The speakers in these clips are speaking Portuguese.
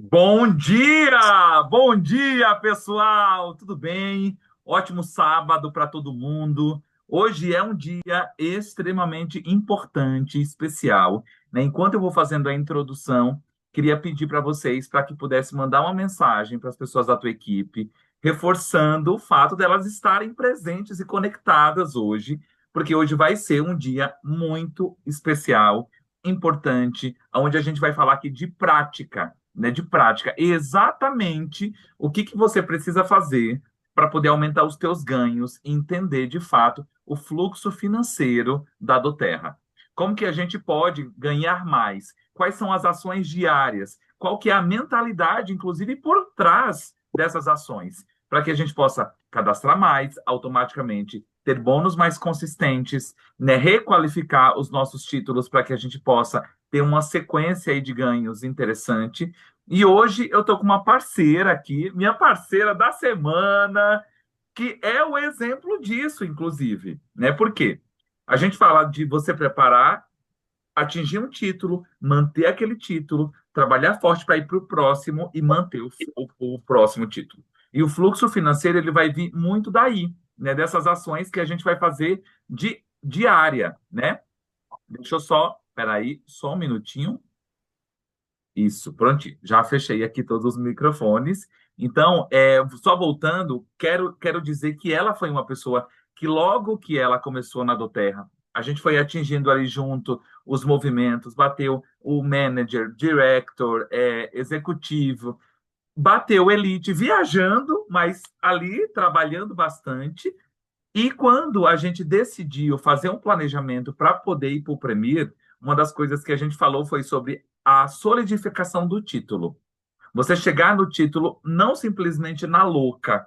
Bom dia, pessoal! Tudo bem? Ótimo sábado para todo mundo. Hoje é um dia extremamente importante, especial, né? Enquanto eu vou fazendo a introdução, queria pedir para vocês para que pudesse mandar uma mensagem para as pessoas da tua equipe, reforçando o fato delas estarem presentes e conectadas hoje, porque hoje vai ser um dia muito especial, importante, onde a gente vai falar aqui de prática, né, de prática, exatamente o que você precisa fazer para poder aumentar os teus ganhos e entender de fato o fluxo financeiro da Doterra. Como que a gente pode ganhar mais? Quais são as ações diárias? Qual que é a mentalidade, inclusive, por trás dessas ações? Para que a gente possa cadastrar mais automaticamente, ter bônus mais consistentes, né, requalificar os nossos títulos para que a gente possa ter uma sequência aí de ganhos interessante. E hoje eu tô com uma parceira aqui, minha parceira da semana, que é o exemplo disso, inclusive, né? Por quê? A gente fala de você preparar, atingir um título, manter aquele título, trabalhar forte para ir para o próximo e manter o próximo título. E o fluxo financeiro ele vai vir muito daí, né? Dessas ações que a gente vai fazer diária, né? Deixa eu só, peraí, só um minutinho. Isso, pronto. Já fechei aqui todos os microfones. Então, só voltando, quero dizer que ela foi uma pessoa que logo que ela começou na Doterra, a gente foi atingindo ali junto os movimentos, bateu o manager, director, executivo, bateu elite, viajando, mas ali trabalhando bastante. E quando a gente decidiu fazer um planejamento para poder ir para o Premier, uma das coisas que a gente falou foi sobre a solidificação do título. Você chegar no título não simplesmente na louca,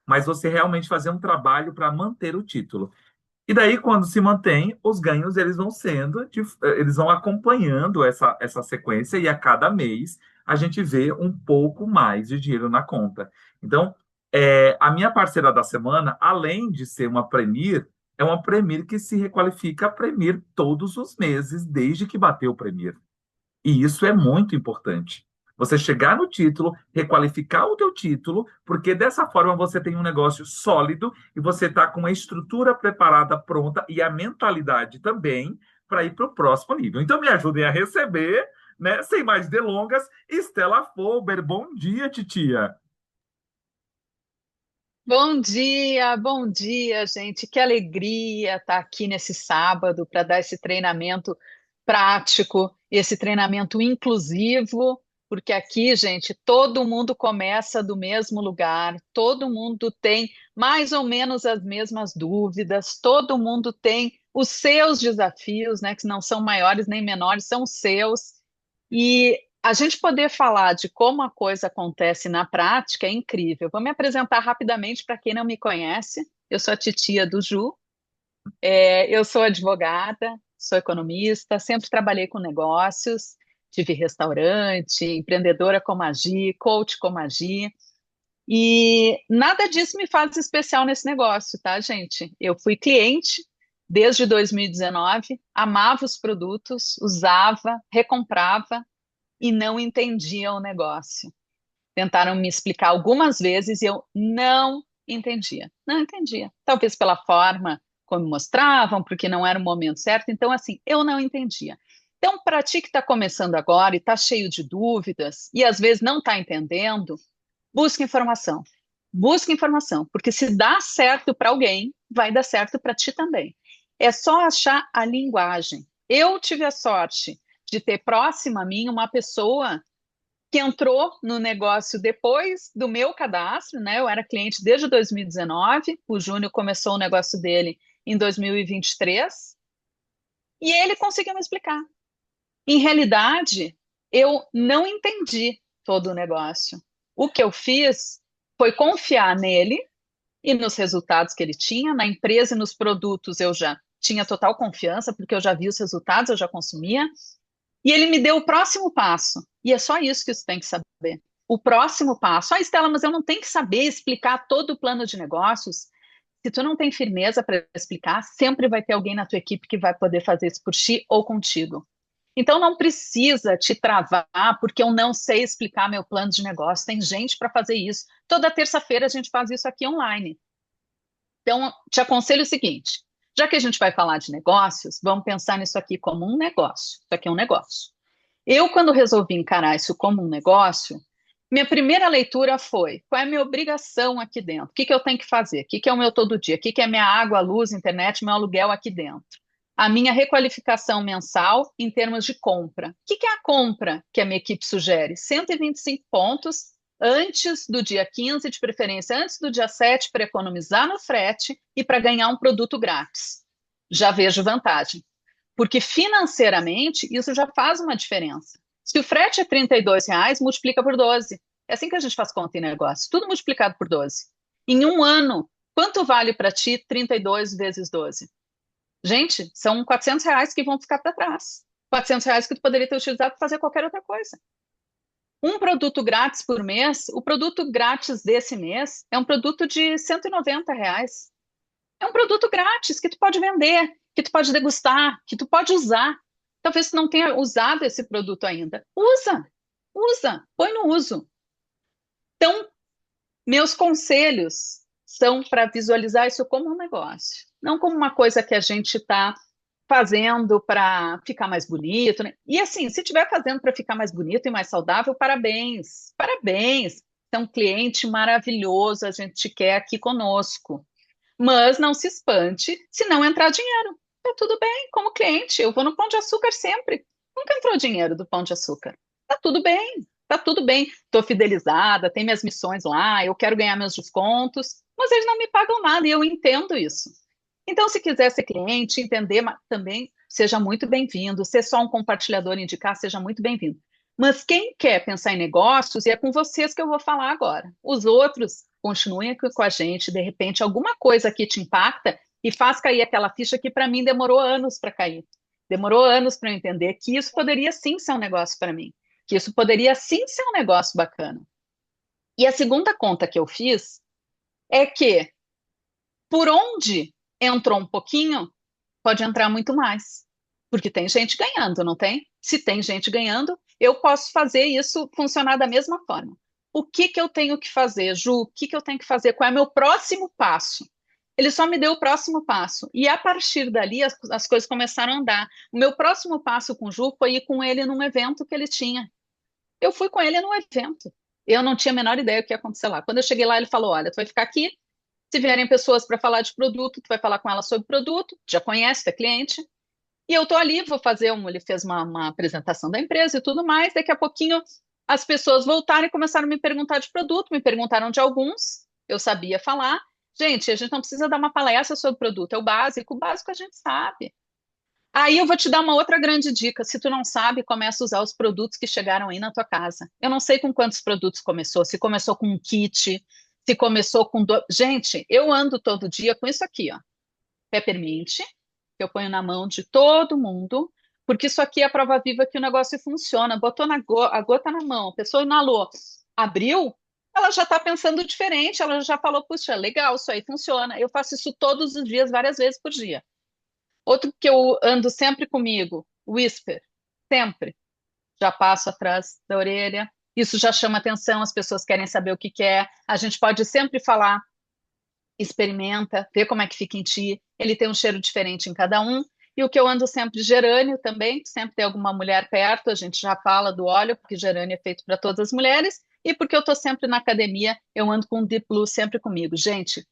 mas você realmente fazer um trabalho para manter o título. E daí, quando se mantém, os ganhos eles vão sendo, eles vão acompanhando essa sequência, e a cada mês a gente vê um pouco mais de dinheiro na conta. Então, a minha parceira da semana, além de ser uma Premier, é uma Premier que se requalifica a Premier todos os meses, desde que bateu o Premier. E isso é muito importante. Você chegar no título, requalificar o teu título, porque dessa forma você tem um negócio sólido e você está com uma estrutura preparada, pronta e a mentalidade também para ir para o próximo nível. Então me ajudem a receber, né? Sem mais delongas, Estela Fober. Bom dia, titia. Bom dia, gente. Que alegria estar aqui nesse sábado para dar esse treinamento prático, esse treinamento inclusivo, porque aqui, gente, todo mundo começa do mesmo lugar, todo mundo tem mais ou menos as mesmas dúvidas, todo mundo tem os seus desafios, né, que não são maiores nem menores, são os seus. E a gente poder falar de como a coisa acontece na prática é incrível. Vou me apresentar rapidamente para quem não me conhece. Eu sou a titia do Ju, eu sou advogada, sou economista, sempre trabalhei com negócios, tive restaurante, empreendedora como a Gi, coach como a Gi, e nada disso me faz especial nesse negócio, tá, gente? Eu fui cliente desde 2019, amava os produtos, usava, recomprava e não entendia o negócio. Tentaram me explicar algumas vezes e eu não entendia. Não entendia. Talvez pela forma como mostravam, porque não era o momento certo. Então, assim, eu não entendia. Então, para ti que está começando agora e está cheio de dúvidas e às vezes não está entendendo, busque informação. Busque informação, porque se dá certo para alguém, vai dar certo para ti também. É só achar a linguagem. Eu tive a sorte de ter próxima a mim uma pessoa que entrou no negócio depois do meu cadastro, né? Eu era cliente desde 2019, o Júnior começou o negócio dele em 2023, e ele conseguiu me explicar. Em realidade, eu não entendi todo o negócio. O que eu fiz foi confiar nele e nos resultados que ele tinha, na empresa e nos produtos eu já tinha total confiança, porque eu já vi os resultados, eu já consumia, e ele me deu o próximo passo. E é só isso que você tem que saber. O próximo passo. Ah, Estela, mas eu não tenho que saber explicar todo o plano de negócios. Se tu não tem firmeza para explicar, sempre vai ter alguém na tua equipe que vai poder fazer isso por ti ou contigo. Então não precisa te travar porque eu não sei explicar meu plano de negócio. Tem gente para fazer isso. Toda terça-feira a gente faz isso aqui online. Então, te aconselho o seguinte: já que a gente vai falar de negócios, vamos pensar nisso aqui como um negócio. Isso aqui é um negócio. Eu, quando resolvi encarar isso como um negócio, minha primeira leitura foi: qual é a minha obrigação aqui dentro? O que que eu tenho que fazer? O que que é o meu todo dia? O que que é minha água, luz, internet, meu aluguel aqui dentro? A minha requalificação mensal em termos de compra. O que que é a compra que a minha equipe sugere? 125 pontos antes do dia 15, de preferência antes do dia 7, para economizar no frete e para ganhar um produto grátis. Já vejo vantagem. Porque financeiramente isso já faz uma diferença. Se o frete é R$ 32, multiplica por 12. É assim que a gente faz conta em negócio, tudo multiplicado por 12. Em um ano, quanto vale para ti 32 vezes 12? Gente, são R$ 400 que vão ficar para trás. R$ 400 que tu poderia ter utilizado para fazer qualquer outra coisa. Um produto grátis por mês, o produto grátis desse mês é um produto de R$ 190. É um produto grátis que tu pode vender, que tu pode degustar, que tu pode usar. Talvez tu não tenha usado esse produto ainda. Usa, usa, põe no uso. Então, meus conselhos são para visualizar isso como um negócio, não como uma coisa que a gente está fazendo para ficar mais bonito, né? E assim, se estiver fazendo para ficar mais bonito e mais saudável, parabéns, parabéns. Você é um cliente maravilhoso, a gente te quer aqui conosco. Mas não se espante se não entrar dinheiro. Tá tudo bem, como cliente, eu vou no Pão de Açúcar sempre. Nunca entrou dinheiro do Pão de Açúcar. Tá tudo bem, tá tudo bem. Estou fidelizada, tem minhas missões lá, eu quero ganhar meus descontos, mas eles não me pagam nada e eu entendo isso. Então, se quiser ser cliente, entender também, seja muito bem-vindo. Ser só um compartilhador e indicar, seja muito bem-vindo. Mas quem quer pensar em negócios, e é com vocês que eu vou falar agora. Os outros, continuem aqui com a gente. De repente, alguma coisa aqui te impacta e faz cair aquela ficha que, para mim, demorou anos para cair. Demorou anos para eu entender que isso poderia sim ser um negócio para mim. Que isso poderia sim ser um negócio bacana. E a segunda conta que eu fiz é que, por onde entrou um pouquinho, pode entrar muito mais. Porque tem gente ganhando, não tem? Se tem gente ganhando, eu posso fazer isso funcionar da mesma forma. O que que eu tenho que fazer, Ju? O que que eu tenho que fazer? Qual é o meu próximo passo? Ele só me deu o próximo passo. E a partir dali, as coisas começaram a andar. O meu próximo passo com o Ju foi ir com ele num evento que ele tinha. Eu fui com ele num evento. Eu não tinha a menor ideia do que ia acontecer lá. Quando eu cheguei lá, ele falou: Olha, tu vai ficar aqui. Se vierem pessoas para falar de produto, tu vai falar com elas sobre produto, já conhece, tu é cliente. E eu tô ali, vou fazer ele fez uma apresentação da empresa e tudo mais. Daqui a pouquinho as pessoas voltaram e começaram a me perguntar de produto, me perguntaram de alguns, eu sabia falar. Gente, a gente não precisa dar uma palestra sobre produto, é o básico a gente sabe. Aí eu vou te dar uma outra grande dica. Se tu não sabe, começa a usar os produtos que chegaram aí na tua casa. Eu não sei com quantos produtos começou, se começou com um kit, se começou com. Gente, eu ando todo dia com isso aqui, ó. Peppermint, que eu ponho na mão de todo mundo, porque isso aqui é a prova viva que o negócio funciona. Botou a gota na mão, a pessoa inalou, abriu, ela já está pensando diferente, ela já falou, puxa, legal, isso aí funciona. Eu faço isso todos os dias, várias vezes por dia. Outro que eu ando sempre comigo, Whisper, sempre. Já passo atrás da orelha. Isso já chama atenção, as pessoas querem saber o que que é. A gente pode sempre falar, experimenta, vê como é que fica em ti. Ele tem um cheiro diferente em cada um. E o que eu ando sempre, gerânio também, sempre tem alguma mulher perto, a gente já fala do óleo, porque gerânio é feito para todas as mulheres, e porque eu estou sempre na academia, eu ando com o Deep Blue sempre comigo. Gente,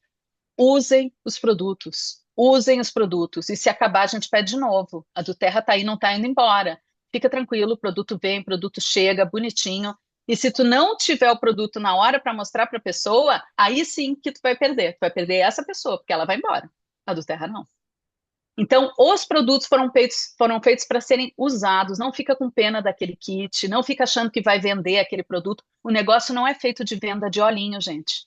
usem os produtos, e se acabar a gente pede de novo. A do Terra tá aí, não tá indo embora. Fica tranquilo, o produto vem, o produto chega, bonitinho, e se tu não tiver o produto na hora para mostrar para a pessoa, aí sim que tu vai perder. Tu vai perder essa pessoa, porque ela vai embora. A do Terra não. Então, os produtos foram feitos para serem usados. Não fica com pena daquele kit, não fica achando que vai vender aquele produto. O negócio não é feito de venda de olhinho, gente.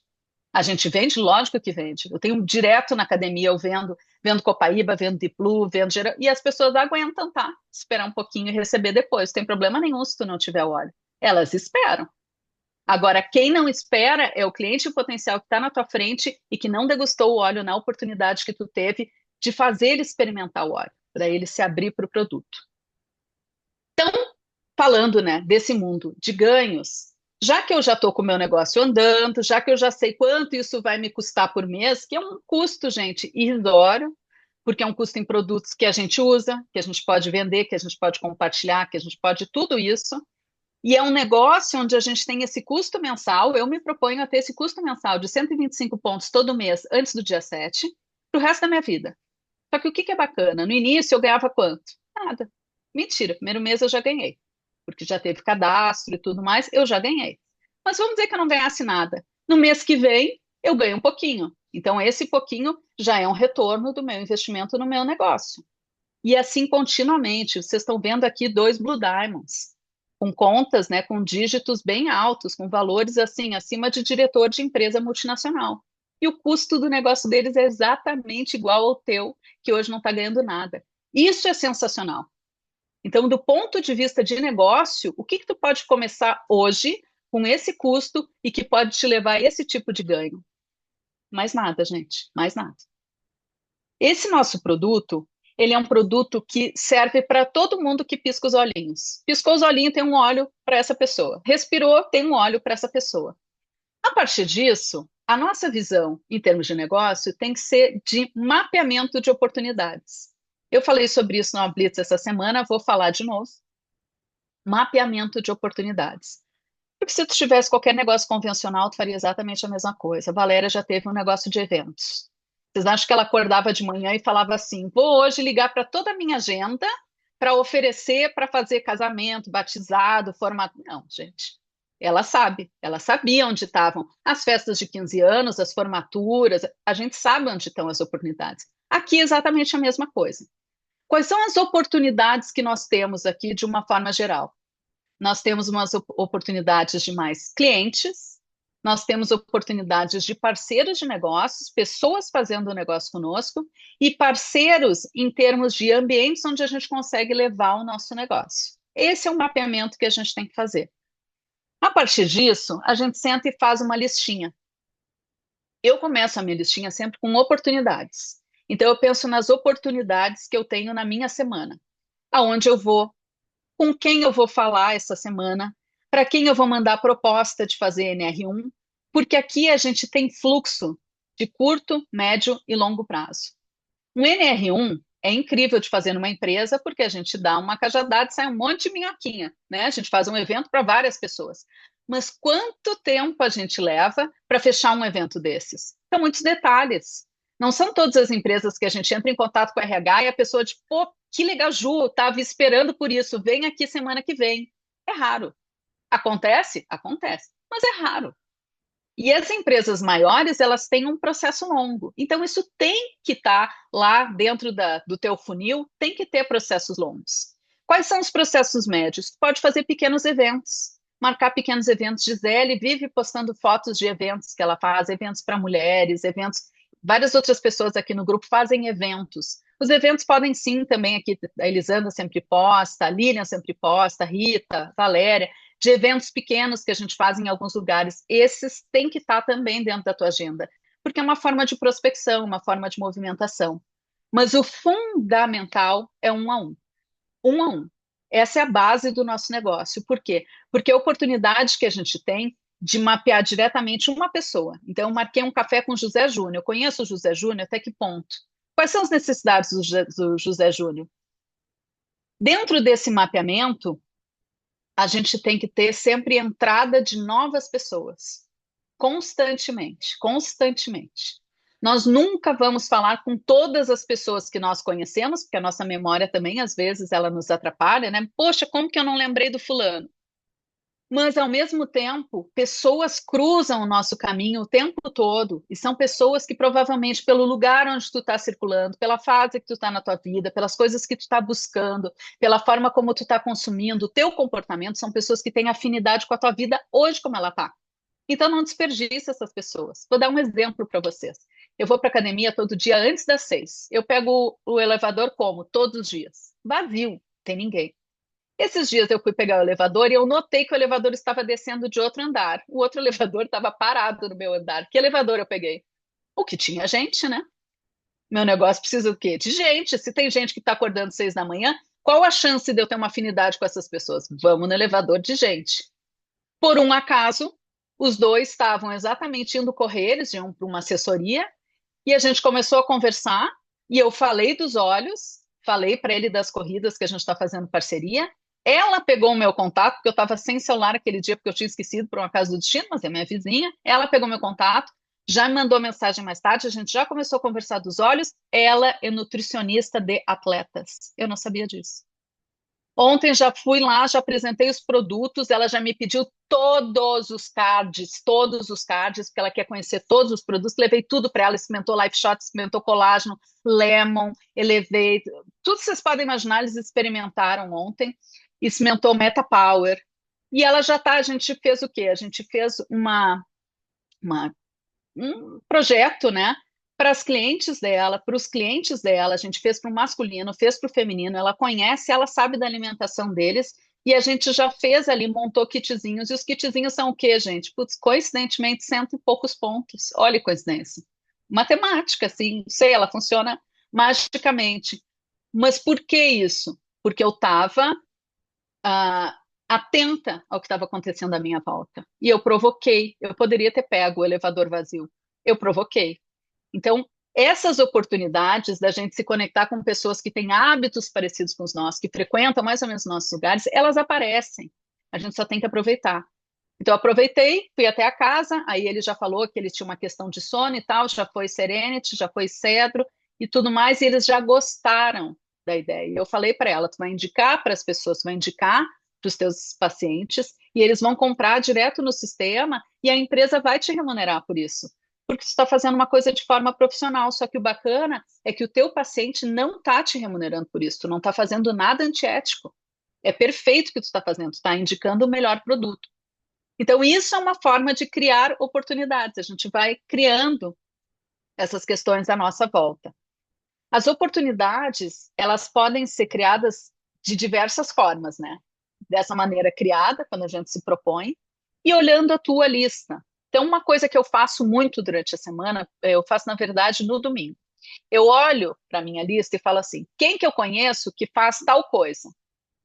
A gente vende, lógico que vende. Eu tenho direto na academia, eu vendo Copaíba, vendo Diplu, e as pessoas aguentam, tá? Esperar um pouquinho e receber depois. Não tem problema nenhum se tu não tiver óleo. Elas esperam. Agora, quem não espera é o cliente potencial que está na tua frente e que não degustou o óleo na oportunidade que tu teve de fazer ele experimentar o óleo, para ele se abrir para o produto. Falando, né, desse mundo de ganhos, já que eu já estou com o meu negócio andando, já que eu já sei quanto isso vai me custar por mês, que é um custo, gente, irrisório, porque é um custo em produtos que a gente usa, que a gente pode vender, que a gente pode compartilhar, que a gente pode tudo isso. E é um negócio onde a gente tem esse custo mensal. Eu me proponho a ter esse custo mensal de 125 pontos todo mês antes do dia 7 para o resto da minha vida. Só que o que que é bacana? No início eu ganhava quanto? Nada. Mentira, primeiro mês eu já ganhei, porque já teve cadastro e tudo mais, eu já ganhei. Mas vamos dizer que eu não ganhasse nada. No mês que vem, eu ganho um pouquinho. Então, esse pouquinho já é um retorno do meu investimento no meu negócio. E assim continuamente. Vocês estão vendo aqui dois Blue Diamonds, com contas, né, com dígitos bem altos, com valores assim, acima de diretor de empresa multinacional. E o custo do negócio deles é exatamente igual ao teu, que hoje não está ganhando nada. Isso é sensacional. Então, do ponto de vista de negócio, o que que tu pode começar hoje com esse custo e que pode te levar a esse tipo de ganho? Mais nada, gente, mais nada. Esse nosso produto, ele é um produto que serve para todo mundo que pisca os olhinhos. Piscou os olhinhos, tem um óleo para essa pessoa. Respirou, tem um óleo para essa pessoa. A partir disso, a nossa visão em termos de negócio tem que ser de mapeamento de oportunidades. Eu falei sobre isso no Blitz essa semana, vou falar de novo. Mapeamento de oportunidades. Porque se tu tivesse qualquer negócio convencional, tu faria exatamente a mesma coisa. A Valéria já teve um negócio de eventos. Vocês acham que ela acordava de manhã e falava assim: vou hoje ligar para toda a minha agenda para oferecer para fazer casamento, batizado, formato. Não, gente. Ela sabe, ela sabia onde estavam as festas de 15 anos, as formaturas, a gente sabe onde estão as oportunidades. Aqui é exatamente a mesma coisa. Quais são as oportunidades que nós temos aqui de uma forma geral? Nós temos umas oportunidades de mais clientes, nós temos oportunidades de parceiros de negócios, pessoas fazendo o negócio conosco, e parceiros em termos de ambientes onde a gente consegue levar o nosso negócio. Esse é o mapeamento que a gente tem que fazer. A partir disso, a gente senta e faz uma listinha. Eu começo a minha listinha sempre com oportunidades. Então, eu penso nas oportunidades que eu tenho na minha semana. Aonde eu vou, com quem eu vou falar essa semana, para quem eu vou mandar a proposta de fazer NR1, porque aqui a gente tem fluxo de curto, médio e longo prazo. Um NR1 é incrível de fazer numa empresa, porque a gente dá uma cajadada e sai um monte de minhoquinha, né? A gente faz um evento para várias pessoas. Mas quanto tempo a gente leva para fechar um evento desses? São muitos detalhes. Não são todas as empresas que a gente entra em contato com o RH e a pessoa diz, pô, que legal, Ju, estava esperando por isso, vem aqui semana que vem. É raro. Acontece? Acontece, mas é raro. E as empresas maiores, elas têm um processo longo. Então, isso tem que estar lá dentro do teu funil, tem que ter processos longos. Quais são os processos médios? Tu pode fazer pequenos eventos, marcar pequenos eventos. Gisele vive postando fotos de eventos que ela faz, eventos para mulheres, eventos. Várias outras pessoas aqui no grupo fazem eventos. Os eventos podem sim também aqui, a Elisandra sempre posta, a Lilian sempre posta, a Rita, a Valéria, de eventos pequenos que a gente faz em alguns lugares. Esses têm que estar também dentro da tua agenda, porque é uma forma de prospecção, uma forma de movimentação. Mas o fundamental é um a um. Um a um. Essa é a base do nosso negócio. Por quê? Porque a oportunidade que a gente tem de mapear diretamente uma pessoa. Então, eu marquei um café com o José Júnior. Eu conheço o José Júnior até que ponto? Quais são as necessidades do José Júnior? Dentro desse mapeamento, a gente tem que ter sempre entrada de novas pessoas, constantemente, constantemente. Nós nunca vamos falar com todas as pessoas que nós conhecemos, porque a nossa memória também, às vezes, ela nos atrapalha, né? Poxa, como que eu não lembrei do fulano? Mas, ao mesmo tempo, pessoas cruzam o nosso caminho o tempo todo, e são pessoas que provavelmente, pelo lugar onde tu está circulando, pela fase que tu está na tua vida, pelas coisas que tu está buscando, pela forma como tu está consumindo, o teu comportamento, são pessoas que têm afinidade com a tua vida hoje como ela está. Então, não desperdice essas pessoas. Vou dar um exemplo para vocês. Eu vou para academia todo dia antes das 6. Eu pego o elevador como? Todos os dias. Vazio, tem ninguém. Esses dias eu fui pegar o elevador e eu notei que o elevador estava descendo de outro andar. O outro elevador estava parado no meu andar. Que elevador eu peguei? O que tinha gente, né? Meu negócio precisa do quê? De gente. Se tem gente que está acordando 6 da manhã, Qual a chance de eu ter uma afinidade com essas pessoas? Vamos no elevador de gente. Por um acaso, os dois estavam exatamente indo correr, eles iam para uma assessoria, e a gente começou a conversar, e eu falei dos olhos, falei para ele das corridas que a gente está fazendo parceria. Ela pegou o meu contato, porque eu estava sem celular aquele dia, porque eu tinha esquecido por um acaso do destino, mas é minha vizinha. Ela pegou meu contato, já me mandou mensagem mais tarde, a gente já começou a conversar dos olhos. Ela é nutricionista de atletas. Eu não sabia disso. Ontem já fui lá, já apresentei os produtos, ela já me pediu todos os cards, porque ela quer conhecer todos os produtos. Levei tudo para ela, experimentou Life Shot, experimentou colágeno, Lemon, Elevate, tudo que vocês podem imaginar, eles experimentaram ontem, experimentou Meta Power. E ela já está, a gente fez o quê? A gente fez uma um projeto, né? Para as clientes dela, para os clientes dela, a gente fez para o masculino, fez para o feminino, ela conhece, ela sabe da alimentação deles, e a gente já fez ali, montou kitzinhos, e os kitzinhos são o quê, gente? Putz, coincidentemente, cento e poucos pontos. Olha que coincidência. Matemática, assim, não sei, ela funciona magicamente. Mas por que isso? Porque eu estava atenta ao que estava acontecendo à minha volta. E eu provoquei. Eu poderia ter pego o elevador vazio. Eu provoquei. Então, essas oportunidades da gente se conectar com pessoas que têm hábitos parecidos com os nossos, que frequentam mais ou menos os nossos lugares, elas aparecem. A gente só tem que aproveitar. Então, eu aproveitei, fui até a casa, aí ele já falou que ele tinha uma questão de sono e tal, já foi Serenity, já foi Cedro e tudo mais, e eles já gostaram da ideia. Eu falei para ela, tu vai indicar para as pessoas, tu vai indicar para os teus pacientes, e eles vão comprar direto no sistema, e a empresa vai te remunerar por isso. Porque tu está fazendo uma coisa de forma profissional, só que o bacana é que o teu paciente não está te remunerando por isso, tu não está fazendo nada antiético. É perfeito o que tu está fazendo, tu está indicando o melhor produto. Então, isso é uma forma de criar oportunidades. A gente vai criando essas questões à nossa volta. As oportunidades, elas podem ser criadas de diversas formas, né? Dessa maneira criada, quando a gente se propõe, e olhando a tua lista. Então, uma coisa que eu faço muito durante a semana, eu faço, na verdade, no domingo. Eu olho para a minha lista e falo assim: quem que eu conheço que faz tal coisa?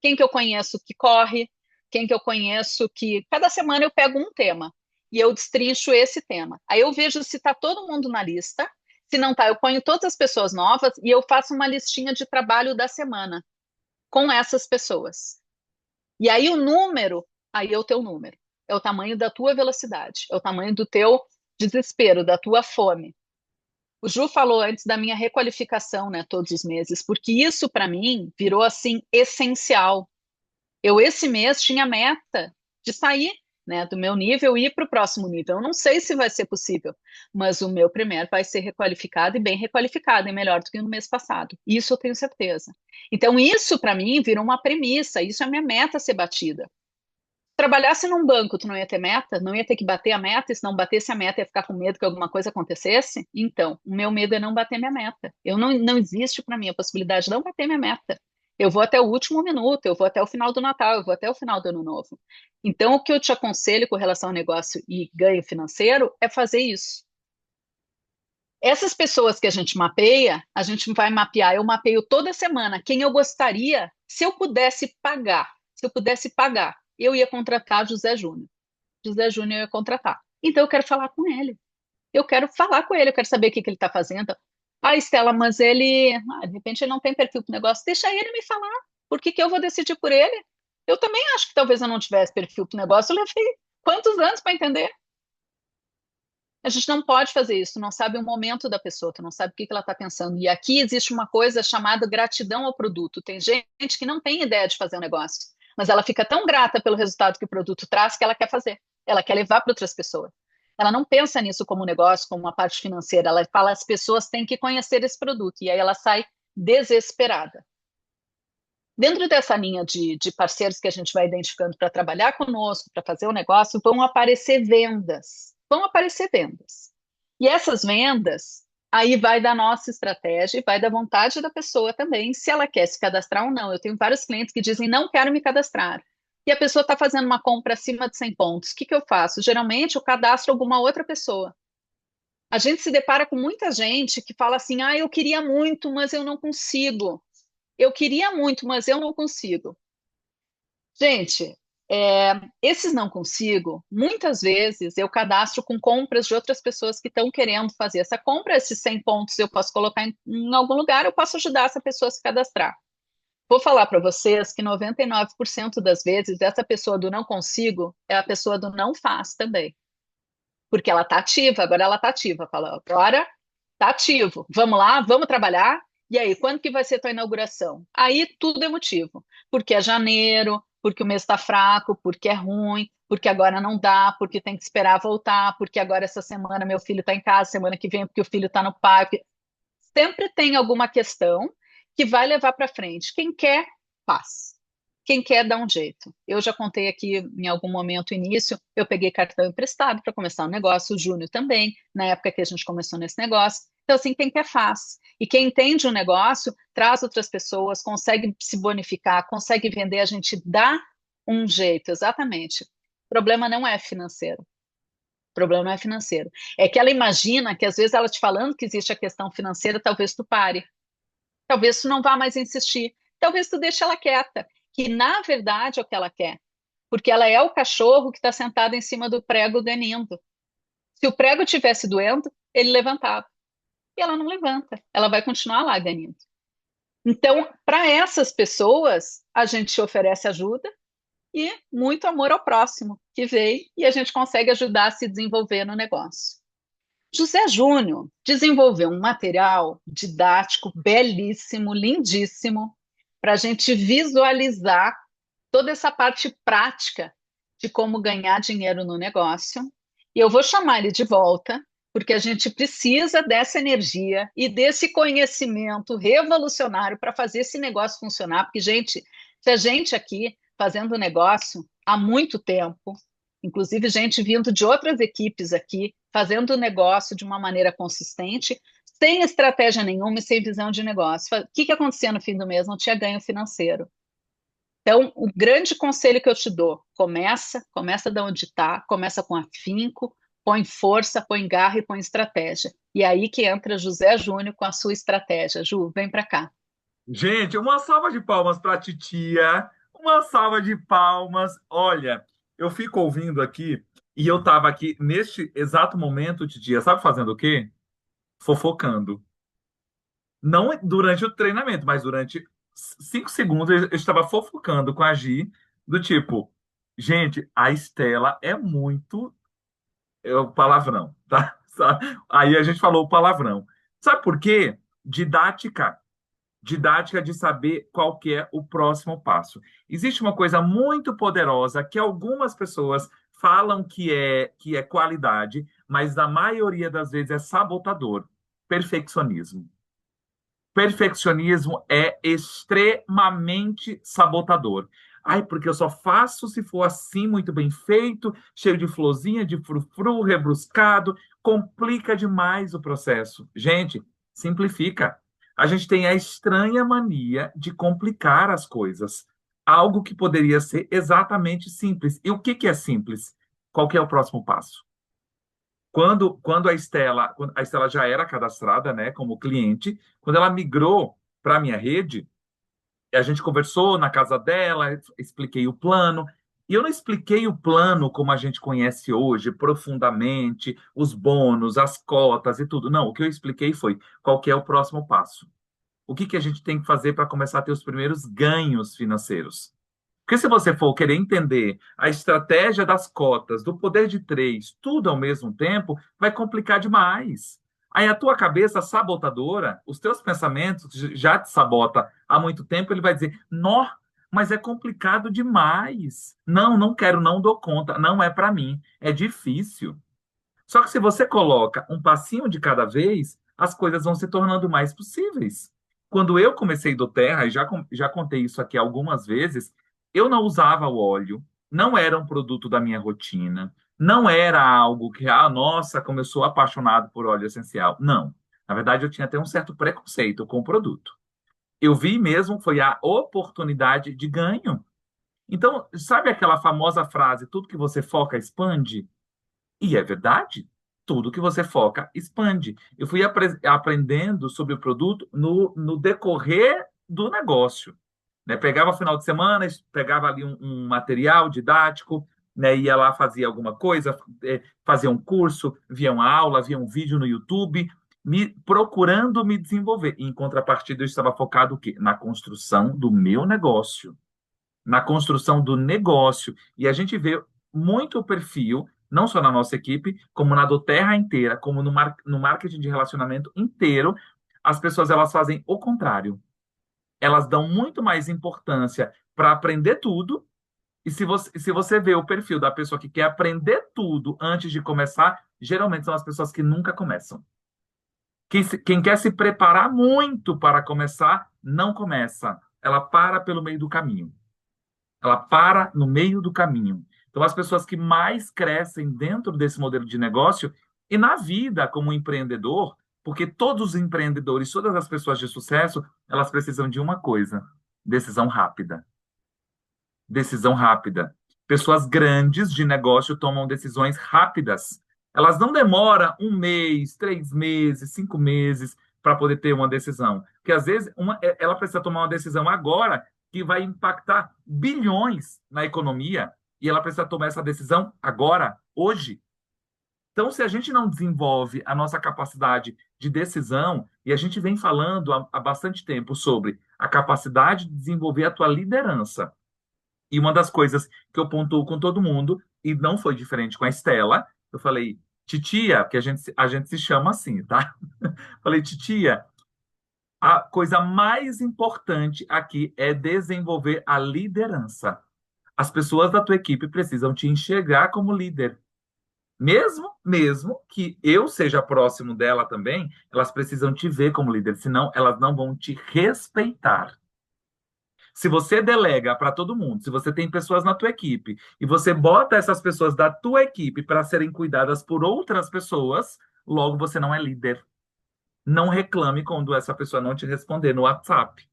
Quem que eu conheço que corre? Quem que eu conheço que... Cada semana eu pego um tema e eu destrincho esse tema. Aí eu vejo se está todo mundo na lista. Se não está, eu ponho todas as pessoas novas e eu faço uma listinha de trabalho da semana com essas pessoas. E aí o número, aí é o teu número. É o tamanho da tua velocidade, é o tamanho do teu desespero, da tua fome. O Ju falou antes da minha requalificação, né, todos os meses, porque isso para mim virou assim essencial. Eu esse mês tinha meta de sair, né, do meu nível e ir para o próximo nível. Eu não sei se vai ser possível, mas o meu primeiro vai ser requalificado e bem requalificado e melhor do que no mês passado. Isso eu tenho certeza. Então isso para mim virou uma premissa. Isso é a minha meta a ser batida. Trabalhasse num banco, tu não ia ter meta, não ia ter que bater a meta, e se não batesse a meta ia ficar com medo que alguma coisa acontecesse. Então, o meu medo é não bater minha meta. Eu não existe para mim a possibilidade de não bater minha meta. Eu vou até o último minuto, eu vou até o final do Natal, eu vou até o final do Ano Novo. Então, o que eu te aconselho com relação ao negócio e ganho financeiro é fazer isso. Essas pessoas que a gente vai mapear, eu mapeio toda semana quem eu gostaria, se eu pudesse pagar, eu ia contratar José Júnior. José Júnior eu ia contratar. Então eu quero falar com ele. Eu quero falar com ele, eu quero saber o que ele está fazendo. Ah, Estela, mas ele, de repente ele não tem perfil para o negócio. Deixa ele me falar. Por que que eu vou decidir por ele? Eu também acho que talvez eu não tivesse perfil para o negócio. Eu levei quantos anos para entender? A gente não pode fazer isso, tu não sabe o momento da pessoa, tu não sabe o que que ela está pensando. E aqui existe uma coisa chamada gratidão ao produto. Tem gente que não tem ideia de fazer um negócio, mas ela fica tão grata pelo resultado que o produto traz que ela quer fazer, ela quer levar para outras pessoas. Ela não pensa nisso como um negócio, como uma parte financeira, ela fala as pessoas têm que conhecer esse produto, e aí ela sai desesperada. Dentro dessa linha de parceiros que a gente vai identificando para trabalhar conosco, para fazer o negócio, vão aparecer vendas. Vão aparecer vendas. E essas vendas, aí vai da nossa estratégia e vai da vontade da pessoa também, se ela quer se cadastrar ou não. Eu tenho vários clientes que dizem, não quero me cadastrar. E a pessoa está fazendo uma compra acima de 100 pontos. O que que eu faço? Geralmente, eu cadastro alguma outra pessoa. A gente se depara com muita gente que fala assim, ah, eu queria muito, mas eu não consigo. eu queria muito, mas eu não consigo. Gente, esses não consigo, muitas vezes eu cadastro com compras de outras pessoas que estão querendo fazer essa compra. Esses 100 pontos eu posso colocar em algum lugar, eu posso ajudar essa pessoa a se cadastrar. Vou falar para vocês que 99% das vezes essa pessoa do não consigo é a pessoa do não faz também. Porque ela está ativa, agora ela está ativa. Fala, agora está ativo. Vamos lá, vamos trabalhar. E aí, quando que vai ser a tua inauguração? Aí tudo é motivo. Porque é janeiro, porque o mês está fraco, porque é ruim, porque agora não dá, porque tem que esperar voltar, porque agora essa semana meu filho está em casa, semana que vem porque o filho está no parque. Sempre tem alguma questão que vai levar para frente. Quem quer, faz. Quem quer, dá um jeito. Eu já contei aqui em algum momento início, eu peguei cartão emprestado para começar um negócio, o Júnior também, na época que a gente começou nesse negócio. Então, assim, quem quer, faz. E quem entende o negócio, traz outras pessoas, consegue se bonificar, consegue vender, a gente dá um jeito, exatamente. O problema não é financeiro. O problema não é financeiro. É que ela imagina que às vezes ela te falando que existe a questão financeira, talvez tu pare. Talvez tu não vá mais insistir. Talvez tu deixe ela quieta, que na verdade é o que ela quer. Porque ela é o cachorro que está sentado em cima do prego ganindo. Se o prego tivesse doendo, ele levantava. E ela não levanta. Ela vai continuar lá ganindo. Então, para essas pessoas, a gente oferece ajuda e muito amor ao próximo que veio e a gente consegue ajudar a se desenvolver no negócio. José Júnior desenvolveu um material didático belíssimo, lindíssimo, para a gente visualizar toda essa parte prática de como ganhar dinheiro no negócio. E eu vou chamar ele de volta, porque a gente precisa dessa energia e desse conhecimento revolucionário para fazer esse negócio funcionar. Porque, gente, se a gente aqui fazendo negócio há muito tempo, inclusive gente vindo de outras equipes aqui, fazendo o negócio de uma maneira consistente, sem estratégia nenhuma e sem visão de negócio. O que que acontecia no fim do mês? Não tinha ganho financeiro. Então, o grande conselho que eu te dou, começa de onde está, começa com afinco, põe força, põe garra e põe estratégia. E aí que entra José Júnior com a sua estratégia. Ju, vem para cá. Gente, uma salva de palmas para a titia, uma salva de palmas. Olha, eu fico ouvindo aqui e eu estava aqui neste exato momento, titia, sabe fazendo o quê? Fofocando. Não durante o treinamento, mas durante 5 segundos eu estava fofocando com a Gi, do tipo, gente, a Estela é muito o palavrão, tá? Aí a gente falou o palavrão. Sabe por quê? Didática. Didática de saber qual que é o próximo passo. Existe uma coisa muito poderosa que algumas pessoas falam que é qualidade, mas na maioria das vezes é sabotador. Perfeccionismo. Perfeccionismo é extremamente sabotador. Ai, porque eu só faço se for assim, muito bem feito, cheio de florzinha, de frufru, rebruscado. Complica demais o processo. Gente, simplifica. A gente tem a estranha mania de complicar as coisas. Algo que poderia ser exatamente simples. E o que que é simples? Qual que é o próximo passo? Quando a Estela já era cadastrada, né, como cliente, quando ela migrou para a minha rede, a gente conversou na casa dela, expliquei o plano, e eu não expliquei o plano como a gente conhece hoje, profundamente, os bônus, as cotas e tudo. Não, o que eu expliquei foi qual que é o próximo passo. O que que a gente tem que fazer para começar a ter os primeiros ganhos financeiros? Porque se você for querer entender a estratégia das cotas, do poder de três, tudo ao mesmo tempo, vai complicar demais. Aí a tua cabeça sabotadora, os teus pensamentos que já te sabota há muito tempo, ele vai dizer: "Nó, mas é complicado demais. Não, não quero, não dou conta, não é para mim, é difícil." Só que se você coloca um passinho de cada vez, as coisas vão se tornando mais possíveis. Quando eu comecei do Terra, e já contei isso aqui algumas vezes, eu não usava o óleo, não era um produto da minha rotina, não era algo que, nossa, como eu sou apaixonado por óleo essencial. Não. Na verdade, eu tinha até um certo preconceito com o produto. Eu vi mesmo, foi a oportunidade de ganho. Então, sabe aquela famosa frase, tudo que você foca expande? E é verdade. Tudo que você foca expande. Eu fui aprendendo sobre o produto no decorrer do negócio, né? Pegava final de semana, pegava ali um material didático, né? Ia lá, fazia alguma coisa, fazia um curso, via uma aula, via um vídeo no YouTube, procurando me desenvolver. Em contrapartida, eu estava focado o quê? Na construção do meu negócio, na construção do negócio. E a gente vê muito o perfil, não só na nossa equipe, como na do Terra inteira, como no marketing de relacionamento inteiro, as pessoas elas fazem o contrário. Elas dão muito mais importância para aprender tudo. E se você vê o perfil da pessoa que quer aprender tudo antes de começar, geralmente são as pessoas que nunca começam. Quem quer se preparar muito para começar, não começa. Ela para pelo meio do caminho. Ela para no meio do caminho. Então, as pessoas que mais crescem dentro desse modelo de negócio e na vida como empreendedor, porque todos os empreendedores, todas as pessoas de sucesso, elas precisam de uma coisa: decisão rápida. Decisão rápida. Pessoas grandes de negócio tomam decisões rápidas. Elas não demoram 1 mês, 3 meses, 5 meses para poder ter uma decisão. Porque às vezes ela precisa tomar uma decisão agora que vai impactar bilhões na economia e ela precisa tomar essa decisão agora, hoje. Então, se a gente não desenvolve a nossa capacidade de decisão, e a gente vem falando há bastante tempo sobre a capacidade de desenvolver a tua liderança, e uma das coisas que eu pontuo com todo mundo, e não foi diferente com a Estela, eu falei, titia, porque a gente se chama assim, tá? Falei, titia, a coisa mais importante aqui é desenvolver a liderança. As pessoas da tua equipe precisam te enxergar como líder. Mesmo que eu seja próximo dela também, elas precisam te ver como líder, senão elas não vão te respeitar. Se você delega para todo mundo, se você tem pessoas na tua equipe e você bota essas pessoas da tua equipe para serem cuidadas por outras pessoas, logo você não é líder. Não reclame quando essa pessoa não te responder no WhatsApp,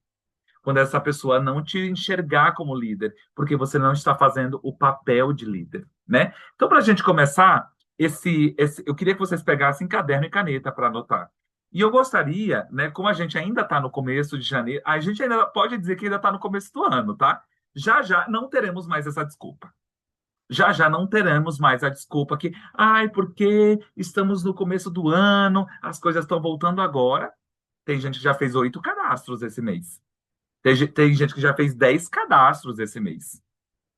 quando essa pessoa não te enxergar como líder, porque você não está fazendo o papel de líder, né? Então, para a gente começar, eu queria que vocês pegassem caderno e caneta para anotar. E eu gostaria, né, como a gente ainda está no começo de janeiro, a gente ainda pode dizer que ainda está no começo do ano, tá? Já já não teremos mais essa desculpa. Já já não teremos mais a desculpa que, ai, porque estamos no começo do ano, as coisas estão voltando agora. Tem gente que já fez 8 cadastros esse mês. Tem gente que já fez 10 cadastros esse mês.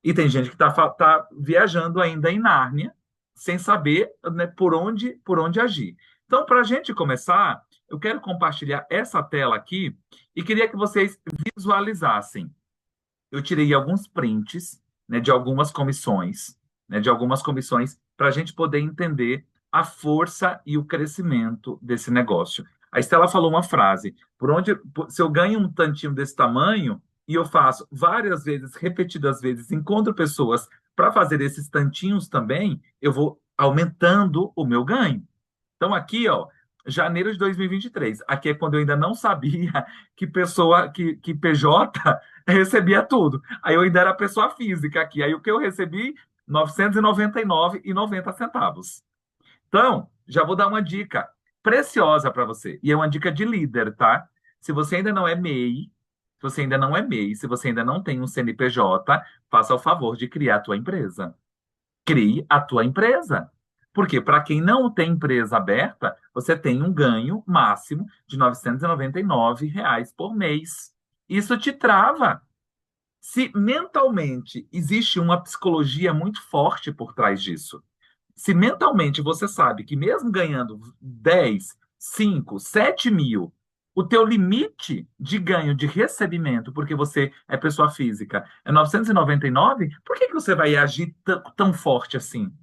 E tem gente que tá viajando ainda em Nárnia, sem saber, né, por onde agir. Então, para a gente começar, eu quero compartilhar essa tela aqui e queria que vocês visualizassem. Eu tirei alguns prints, né, de algumas comissões, para a gente poder entender a força e o crescimento desse negócio. A Estela falou uma frase: se eu ganho um tantinho desse tamanho e eu faço várias vezes, repetidas vezes, encontro pessoas para fazer esses tantinhos também, eu vou aumentando o meu ganho. Então, aqui, ó, janeiro de 2023. Aqui é quando eu ainda não sabia que que PJ recebia tudo. Aí eu ainda era pessoa física aqui. Aí o que eu recebi? 999,90 centavos. Então, já vou dar uma dica preciosa para você. E é uma dica de líder, tá? Se você ainda não é MEI, se você ainda não é MEI, se você ainda não tem um CNPJ, faça o favor de criar a tua empresa. Crie a tua empresa. Porque para quem não tem empresa aberta, você tem um ganho máximo de R$ 999 por mês. Isso te trava. Se mentalmente existe uma psicologia muito forte por trás disso, se mentalmente você sabe que mesmo ganhando 10, 5, 7 mil, o teu limite de ganho de recebimento, porque você é pessoa física, é 999, por que você vai agir tão forte assim?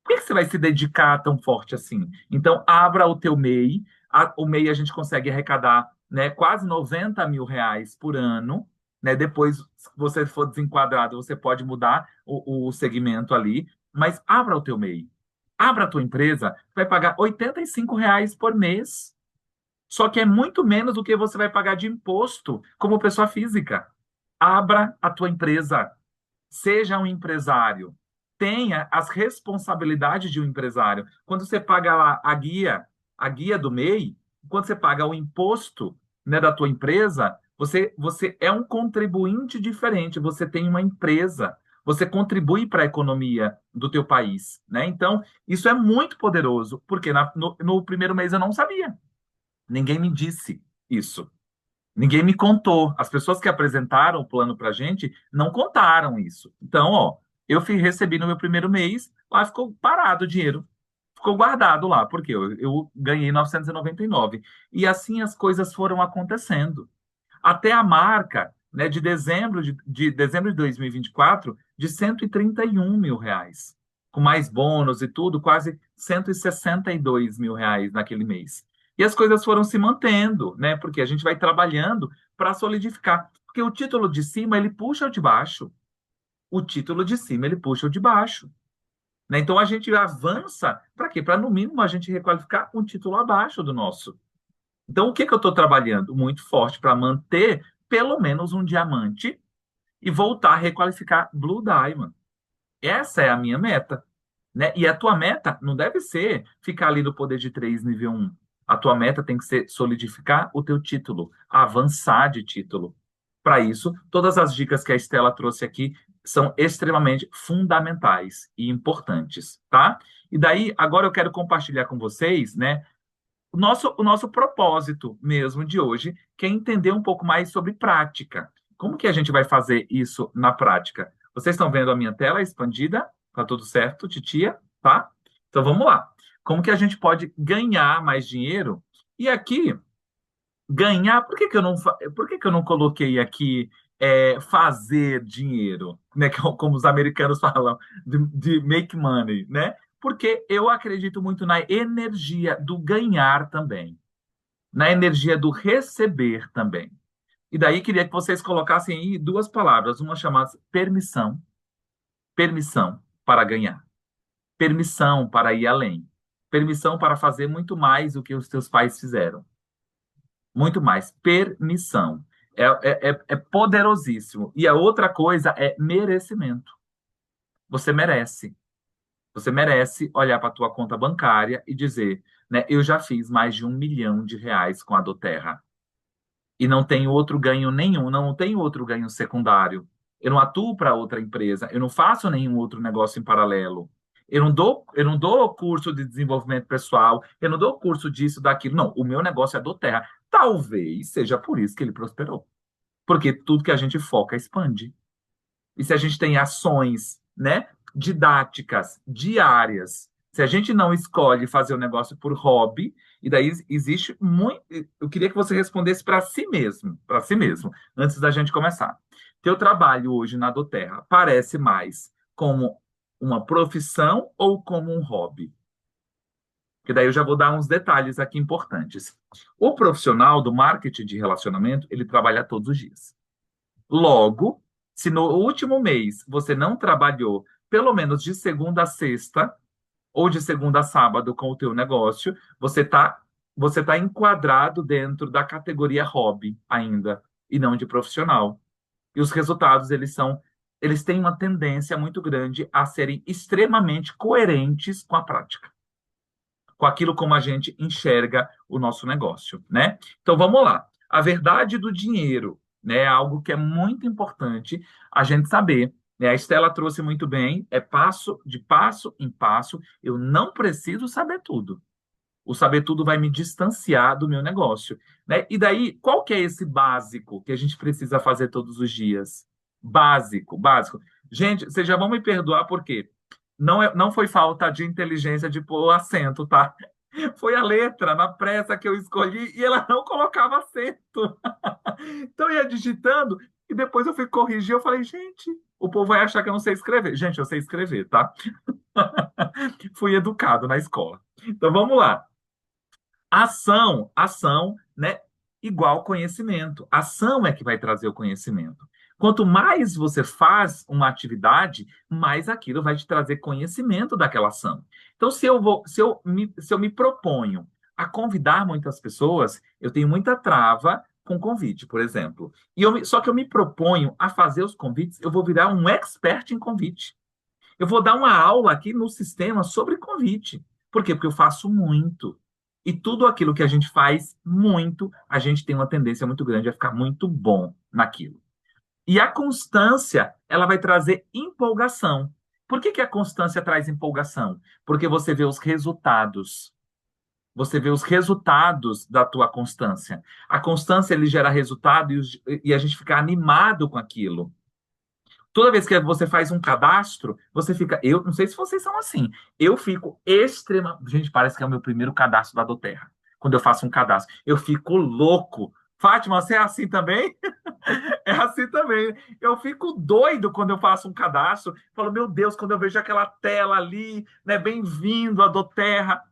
Por que você vai se dedicar tão forte assim? Então, abra o teu MEI. O MEI a gente consegue arrecadar, né, quase R$ 90.000 por ano. Né? Depois, se você for desenquadrado, você pode mudar o segmento ali. Mas abra o teu MEI. Abra a tua empresa, vai pagar R$ 85 por mês. Só que é muito menos do que você vai pagar de imposto como pessoa física. Abra a tua empresa. Seja um empresário. Tenha as responsabilidades de um empresário. Quando você paga lá a guia do MEI, quando você paga o imposto, né, da tua empresa, Você é um contribuinte diferente, você tem uma empresa, você contribui para a economia do teu país, né? Então, isso é muito poderoso, porque no primeiro mês eu não sabia. Ninguém me disse isso. Ninguém me contou. As pessoas que apresentaram o plano para a gente não contaram isso. Então, ó, recebi no meu primeiro mês, lá ficou parado o dinheiro. Ficou guardado lá, porque eu ganhei 999. E assim as coisas foram acontecendo até a marca, né, de dezembro de 2024 de R$ 131 mil, com mais bônus e tudo, quase R$ 162 mil naquele mês. E as coisas foram se mantendo, né? Porque a gente vai trabalhando para solidificar. Porque o título de cima ele puxa o de baixo. O título de cima ele puxa o de baixo. Né? Então a gente avança para quê? Para no mínimo a gente requalificar um título abaixo do nosso. Então, o que que eu estou trabalhando? Muito forte para manter pelo menos um diamante e voltar a requalificar Blue Diamond. Essa é a minha meta. Né? E a tua meta não deve ser ficar ali no poder de 3 nível um. A tua meta tem que ser solidificar o teu título, avançar de título. Para isso, todas as dicas que a Estela trouxe aqui são extremamente fundamentais e importantes, tá? E daí, agora eu quero compartilhar com vocês, né, o nosso propósito mesmo de hoje, que é entender um pouco mais sobre prática. Como que a gente vai fazer isso na prática? Vocês estão vendo a minha tela expandida? Tá tudo certo, titia? Tá? Então vamos lá. Como que a gente pode ganhar mais dinheiro? E aqui, ganhar, por que que eu não coloquei aqui fazer dinheiro, né? Como os americanos falam, de make money, né? Porque eu acredito muito na energia do ganhar também, na energia do receber também. E daí queria que vocês colocassem aí duas palavras, uma chamada permissão, permissão para ganhar, permissão para ir além, permissão para fazer muito mais do que os teus pais fizeram. Muito mais. Permissão. É poderosíssimo. E a outra coisa é merecimento. Você merece. Você merece olhar para a tua conta bancária e dizer, né, eu já fiz mais de R$ 1 milhão com a Doterra. E não tenho outro ganho nenhum, não tenho outro ganho secundário. Eu não atuo para outra empresa, eu não faço nenhum outro negócio em paralelo. Eu não dou curso de desenvolvimento pessoal, eu não dou curso disso, daquilo. Não, o meu negócio é do Terra. Talvez seja por isso que ele prosperou. Porque tudo que a gente foca expande. E se a gente tem ações, né, didáticas, diárias, se a gente não escolhe fazer o negócio por hobby, e daí existe muito. Eu queria que você respondesse para si mesmo, antes da gente começar. Teu trabalho hoje na Doterra parece mais como uma profissão ou como um hobby? Que daí eu já vou dar uns detalhes aqui importantes. O profissional do marketing de relacionamento, ele trabalha todos os dias. Logo, se no último mês você não trabalhou pelo menos de segunda a sexta ou de segunda a sábado com o teu negócio, você tá enquadrado dentro da categoria hobby ainda e não de profissional. E os resultados eles têm uma tendência muito grande a serem extremamente coerentes com a prática, com aquilo como a gente enxerga o nosso negócio, né? Então vamos lá. A verdade do dinheiro, né, é algo que é muito importante a gente saber. Né? A Estela trouxe muito bem, é passo em passo. Eu não preciso saber tudo. O saber tudo vai me distanciar do meu negócio, né? E daí, qual que é esse básico que a gente precisa fazer todos os dias? Básico, básico. Gente, vocês já vão me perdoar porque não foi falta de inteligência de pôr o acento, tá? Foi a letra na pressa que eu escolhi e ela não colocava acento. Então eu ia digitando e depois eu fui corrigir. Eu falei, gente, o povo vai achar que eu não sei escrever. Gente, eu sei escrever, tá? Fui educado na escola. Então vamos lá. Ação, né? Igual conhecimento. Ação é que vai trazer o conhecimento. Quanto mais você faz uma atividade, mais aquilo vai te trazer conhecimento daquela ação. Então, se eu me proponho a convidar muitas pessoas, eu tenho muita trava com convite, por exemplo. Só que eu me proponho a fazer os convites, eu vou virar um expert em convite. Eu vou dar uma aula aqui no sistema sobre convite. Por quê? Porque eu faço muito. E tudo aquilo que a gente faz muito, a gente tem uma tendência muito grande a ficar muito bom naquilo. E a constância, ela vai trazer empolgação. Por que que a constância traz empolgação? Porque você vê os resultados. Você vê os resultados da tua constância. A constância, ele gera resultado e a gente fica animado com aquilo. Toda vez que você faz um cadastro, você fica. Eu não sei se vocês são assim. Eu fico extrema. Gente, parece que é o meu primeiro cadastro da Doterra. Quando eu faço um cadastro, eu fico louco. Fátima, você é assim também? É assim também. Eu fico doido quando eu faço um cadastro. Falo, meu Deus, quando eu vejo aquela tela ali, né? Bem-vindo à Doterra.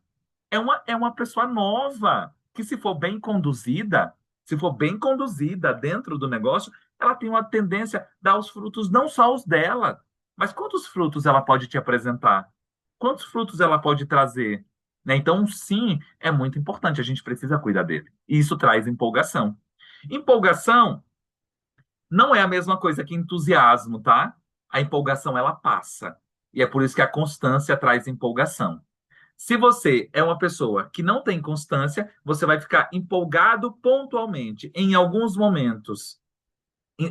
É uma pessoa nova, que se for bem conduzida, se for bem conduzida dentro do negócio, ela tem uma tendência a dar os frutos, não só os dela, mas quantos frutos ela pode te apresentar? Quantos frutos ela pode trazer? Né? Então, sim, é muito importante, a gente precisa cuidar dele. E isso traz empolgação. Empolgação não é a mesma coisa que entusiasmo, tá? A empolgação, ela passa. E é por isso que a constância traz empolgação. Se você é uma pessoa que não tem constância, você vai ficar empolgado pontualmente, em alguns momentos.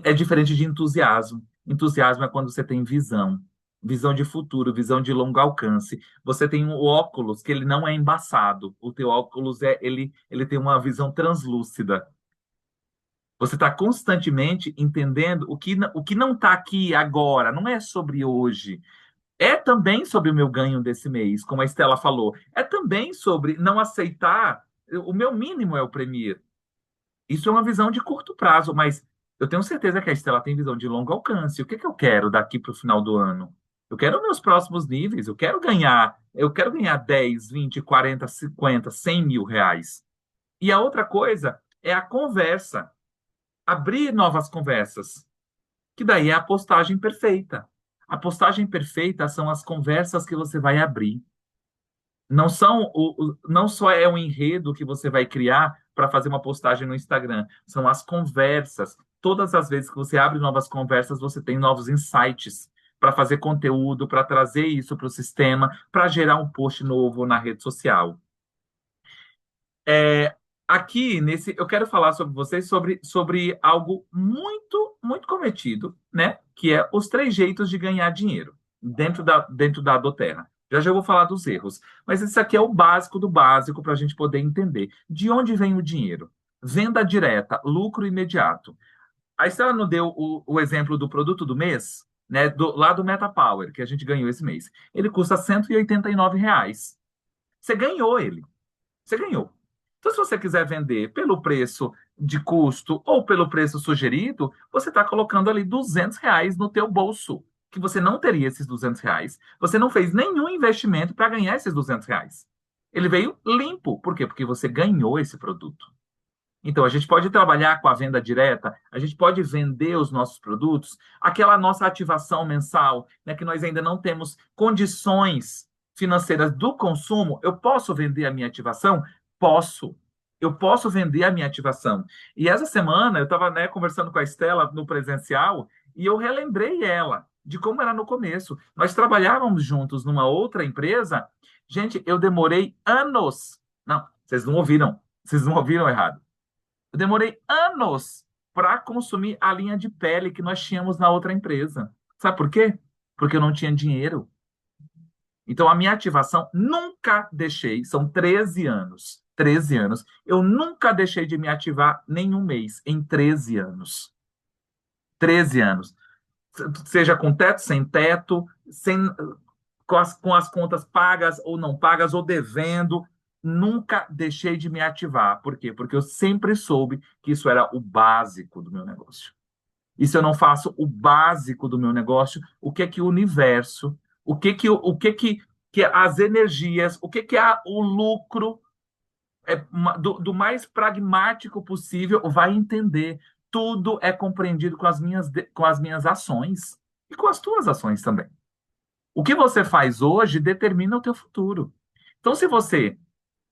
É diferente de entusiasmo. Entusiasmo é quando você tem visão, visão de futuro, visão de longo alcance. Você tem um óculos que ele não é embaçado. O teu óculos ele tem uma visão translúcida. Você está constantemente entendendo o que não está aqui agora, não é sobre hoje. É também sobre o meu ganho desse mês, como a Estela falou. É também sobre não aceitar. O meu mínimo é o Premier. Isso é uma visão de curto prazo, mas eu tenho certeza que a Estela tem visão de longo alcance. O que que eu quero daqui para o final do ano? Eu quero meus próximos níveis. Eu quero ganhar 10, 20, 40, 50, 100 mil reais. E a outra coisa é a conversa. Abrir novas conversas, que daí é a postagem perfeita. A postagem perfeita são as conversas que você vai abrir. Não só é o enredo que você vai criar para fazer uma postagem no Instagram, são as conversas. Todas as vezes que você abre novas conversas, você tem novos insights para fazer conteúdo, para trazer isso para o sistema, para gerar um post novo na rede social. É, aqui nesse, eu quero falar sobre vocês sobre algo muito, muito cometido, né? Que é os 3 jeitos de ganhar dinheiro dentro da Doterra. Já já eu vou falar dos erros, mas isso aqui é o básico do básico para a gente poder entender de onde vem o dinheiro. Venda direta, lucro imediato. A Estela não deu o exemplo do produto do mês, né? Lá do MetaPower, que a gente ganhou esse mês. Ele custa R$ 189. Você ganhou ele. Você ganhou. Então, se você quiser vender pelo preço de custo ou pelo preço sugerido, você está colocando ali R$ 200 no teu bolso, que você não teria esses R$ 200. Você não fez nenhum investimento para ganhar esses R$ 200. Ele veio limpo. Por quê? Porque você ganhou esse produto. Então, a gente pode trabalhar com a venda direta, a gente pode vender os nossos produtos, aquela nossa ativação mensal, né, que nós ainda não temos condições financeiras do consumo, eu posso vender a minha ativação? Posso. Eu posso vender a minha ativação. E essa semana eu estava, né, conversando com a Estela no presencial e eu relembrei ela de como era no começo. Nós trabalhávamos juntos numa outra empresa. Gente, eu demorei anos. Não, vocês não ouviram errado. Eu demorei anos para consumir a linha de pele que nós tínhamos na outra empresa. Sabe por quê? Porque eu não tinha dinheiro. Então, a minha ativação nunca deixei, são 13 anos. 13 anos. Eu nunca deixei de me ativar nenhum mês, em 13 anos. 13 anos. Seja com teto, sem teto, com as contas pagas ou não pagas, ou devendo, nunca deixei de me ativar. Por quê? Porque eu sempre soube que isso era o básico do meu negócio. E se eu não faço o básico do meu negócio, o que é que o universo, o que as energias, o que é o lucro do mais pragmático possível vai entender. Tudo é compreendido com as minhas ações e com as tuas ações também. O que você faz hoje determina o teu futuro. Então, se você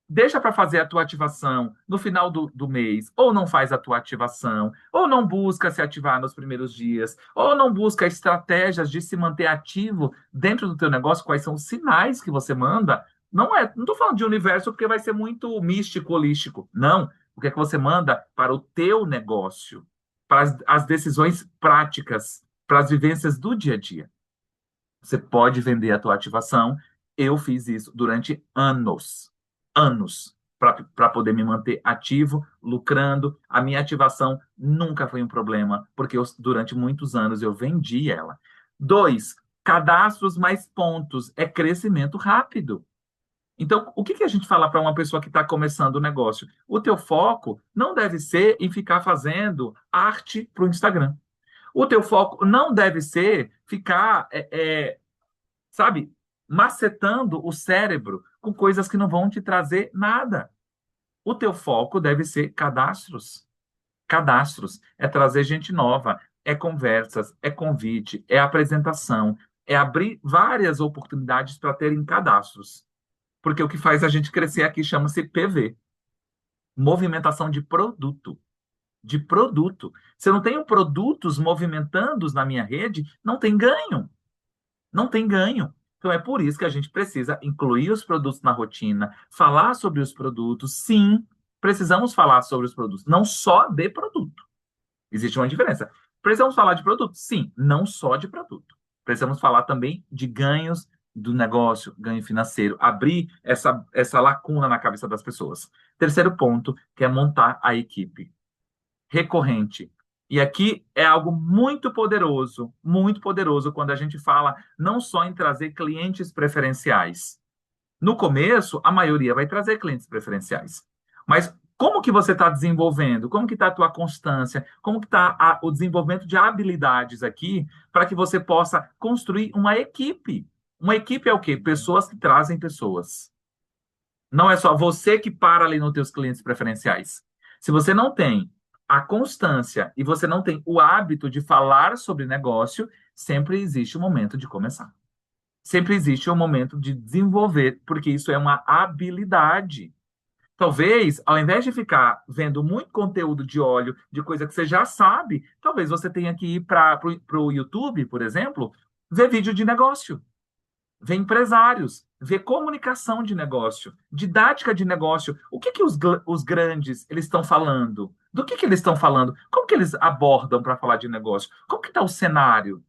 deixa para fazer a tua ativação no final do mês, ou não faz a tua ativação, ou não busca se ativar nos primeiros dias, ou não busca estratégias de se manter ativo dentro do teu negócio, quais são os sinais que você manda, Não estou falando de universo porque vai ser muito místico, holístico. Não. O que é que você manda para o teu negócio, para as decisões práticas, para as vivências do dia a dia. Você pode vender a tua ativação. Eu fiz isso durante anos, anos, para poder me manter ativo, lucrando. A minha ativação nunca foi um problema, porque durante muitos anos eu vendi ela. Dois, cadastros mais pontos é crescimento rápido. Então, o que que a gente fala para uma pessoa que está começando o negócio? O teu foco não deve ser em ficar fazendo arte para o Instagram. O teu foco não deve ser ficar sabe, macetando o cérebro com coisas que não vão te trazer nada. O teu foco deve ser cadastros. Cadastros é trazer gente nova, é conversas, é convite, é apresentação, é abrir várias oportunidades para terem cadastros. Porque o que faz a gente crescer aqui chama-se PV, movimentação de produto. De produto. Se eu não tenho produtos movimentando na minha rede, não tem ganho. Não tem ganho. Então é por isso que a gente precisa incluir os produtos na rotina, falar sobre os produtos. Sim, precisamos falar sobre os produtos, não só de produto. Existe uma diferença. Precisamos falar de produto? Sim, não só de produto. Precisamos falar também de ganhos do negócio, ganho financeiro, abrir essa lacuna na cabeça das pessoas. Terceiro ponto, que é montar a equipe recorrente. E aqui é algo muito poderoso quando a gente fala não só em trazer clientes preferenciais. No começo, a maioria vai trazer clientes preferenciais. Mas como que você está desenvolvendo? Como que está a tua constância? Como que está o desenvolvimento de habilidades aqui para que você possa construir uma equipe? Uma equipe é o quê? Pessoas que trazem pessoas. Não é só você que para ali nos teus clientes preferenciais. Se você não tem a constância e você não tem o hábito de falar sobre negócio, sempre existe o momento de começar. Sempre existe o momento de desenvolver, porque isso é uma habilidade. Talvez, ao invés de ficar vendo muito conteúdo de óleo, de coisa que você já sabe, talvez você tenha que ir para o YouTube, por exemplo, ver vídeo de negócio, ver empresários, ver comunicação de negócio, didática de negócio. O que que os grandes eles estão falando? Do que eles estão falando? Como que eles abordam para falar de negócio? Como que está o cenário?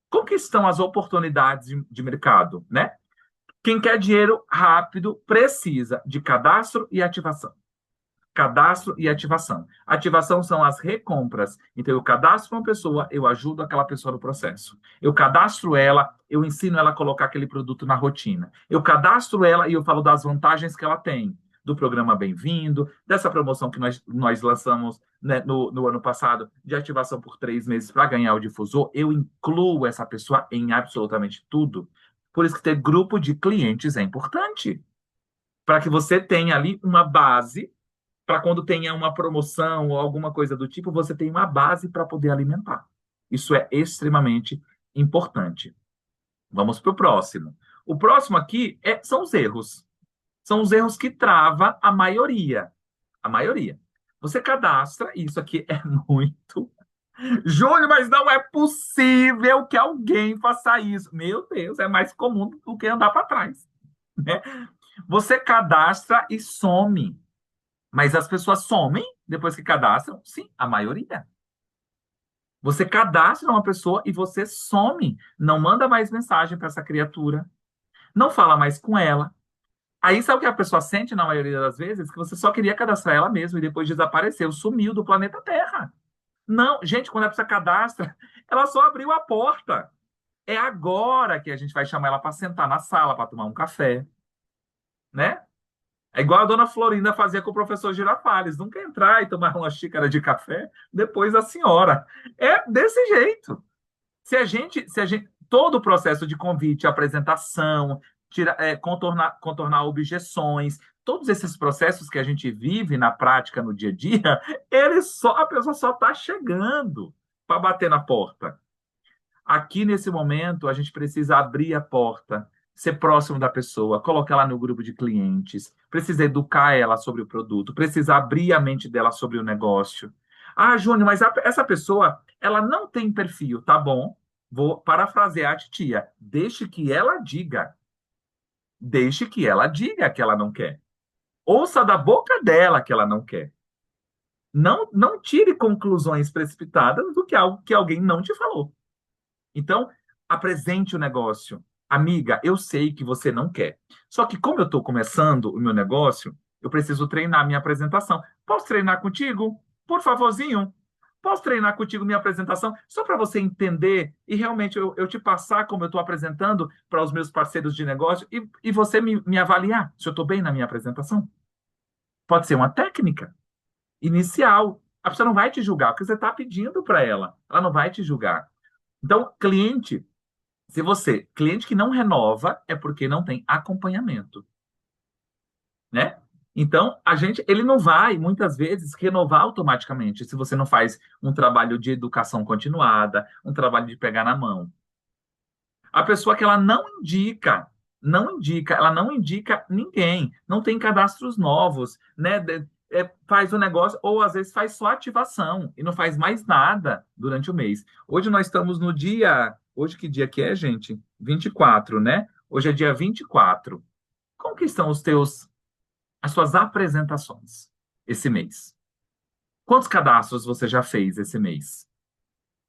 Como que estão as oportunidades de mercado, né? Quem quer dinheiro rápido precisa de cadastro e ativação. Cadastro e ativação. Ativação são as recompras. Então, eu cadastro uma pessoa, eu ajudo aquela pessoa no processo. Eu cadastro ela, eu ensino ela a colocar aquele produto na rotina. Eu cadastro ela e eu falo das vantagens que ela tem. Do programa Bem-vindo, dessa promoção que nós lançamos, né, no ano passado, de ativação por 3 meses para ganhar o difusor. Eu incluo essa pessoa em absolutamente tudo. Por isso que ter grupo de clientes é importante. Para que você tenha ali uma base para quando tenha uma promoção ou alguma coisa do tipo, você tem uma base para poder alimentar. Isso é extremamente importante. Vamos para o próximo. O próximo aqui são os erros. São os erros que trava a maioria. A maioria. Você cadastra, e isso aqui é muito. Júlio, mas não é possível que alguém faça isso. Meu Deus, é mais comum do que andar para trás. Né? Você cadastra e some. Mas as pessoas somem depois que cadastram? Sim, a maioria. Você cadastra uma pessoa e você some. Não manda mais mensagem para essa criatura. Não fala mais com ela. Aí sabe o que a pessoa sente na maioria das vezes? Que você só queria cadastrar ela mesmo e depois desapareceu, sumiu do planeta Terra. Não, gente, quando a pessoa cadastra, ela só abriu a porta. É agora que a gente vai chamar ela para sentar na sala para tomar um café, né? É igual a dona Florinda fazia com o professor Girafales. Nunca entrar e tomar uma xícara de café, depois a senhora. É desse jeito. Se a gente, todo o processo de convite, apresentação, contornar objeções, todos esses processos que a gente vive na prática no dia a dia, a pessoa só está chegando para bater na porta. Aqui, nesse momento, a gente precisa abrir a porta, ser próximo da pessoa, colocar ela no grupo de clientes, precisa educar ela sobre o produto, precisa abrir a mente dela sobre o negócio. Ah, Júnior, mas essa pessoa, ela não tem perfil, tá bom? Vou parafrasear a titia. Deixe que ela diga. Deixe que ela diga que ela não quer. Ouça da boca dela que ela não quer. Não tire conclusões precipitadas do que algo que alguém não te falou. Então, apresente o negócio. Amiga, eu sei que você não quer. Só que como eu estou começando o meu negócio, eu preciso treinar minha apresentação. Posso treinar contigo? Por favorzinho? Posso treinar contigo minha apresentação? Só para você entender e realmente eu te passar como eu estou apresentando para os meus parceiros de negócio e você me avaliar se eu estou bem na minha apresentação. Pode ser uma técnica inicial. A pessoa não vai te julgar, porque você está pedindo para ela. Ela não vai te julgar. Então, cliente que não renova, é porque não tem acompanhamento, né? Então, ele não vai, muitas vezes, renovar automaticamente se você não faz um trabalho de educação continuada, um trabalho de pegar na mão. A pessoa que ela ela não indica ninguém, não tem cadastros novos, né? Faz o negócio, ou às vezes faz só ativação e não faz mais nada durante o mês. Hoje nós estamos no hoje que dia que é, gente? 24, né? Hoje é dia 24. Como que estão as suas apresentações esse mês? Quantos cadastros você já fez esse mês?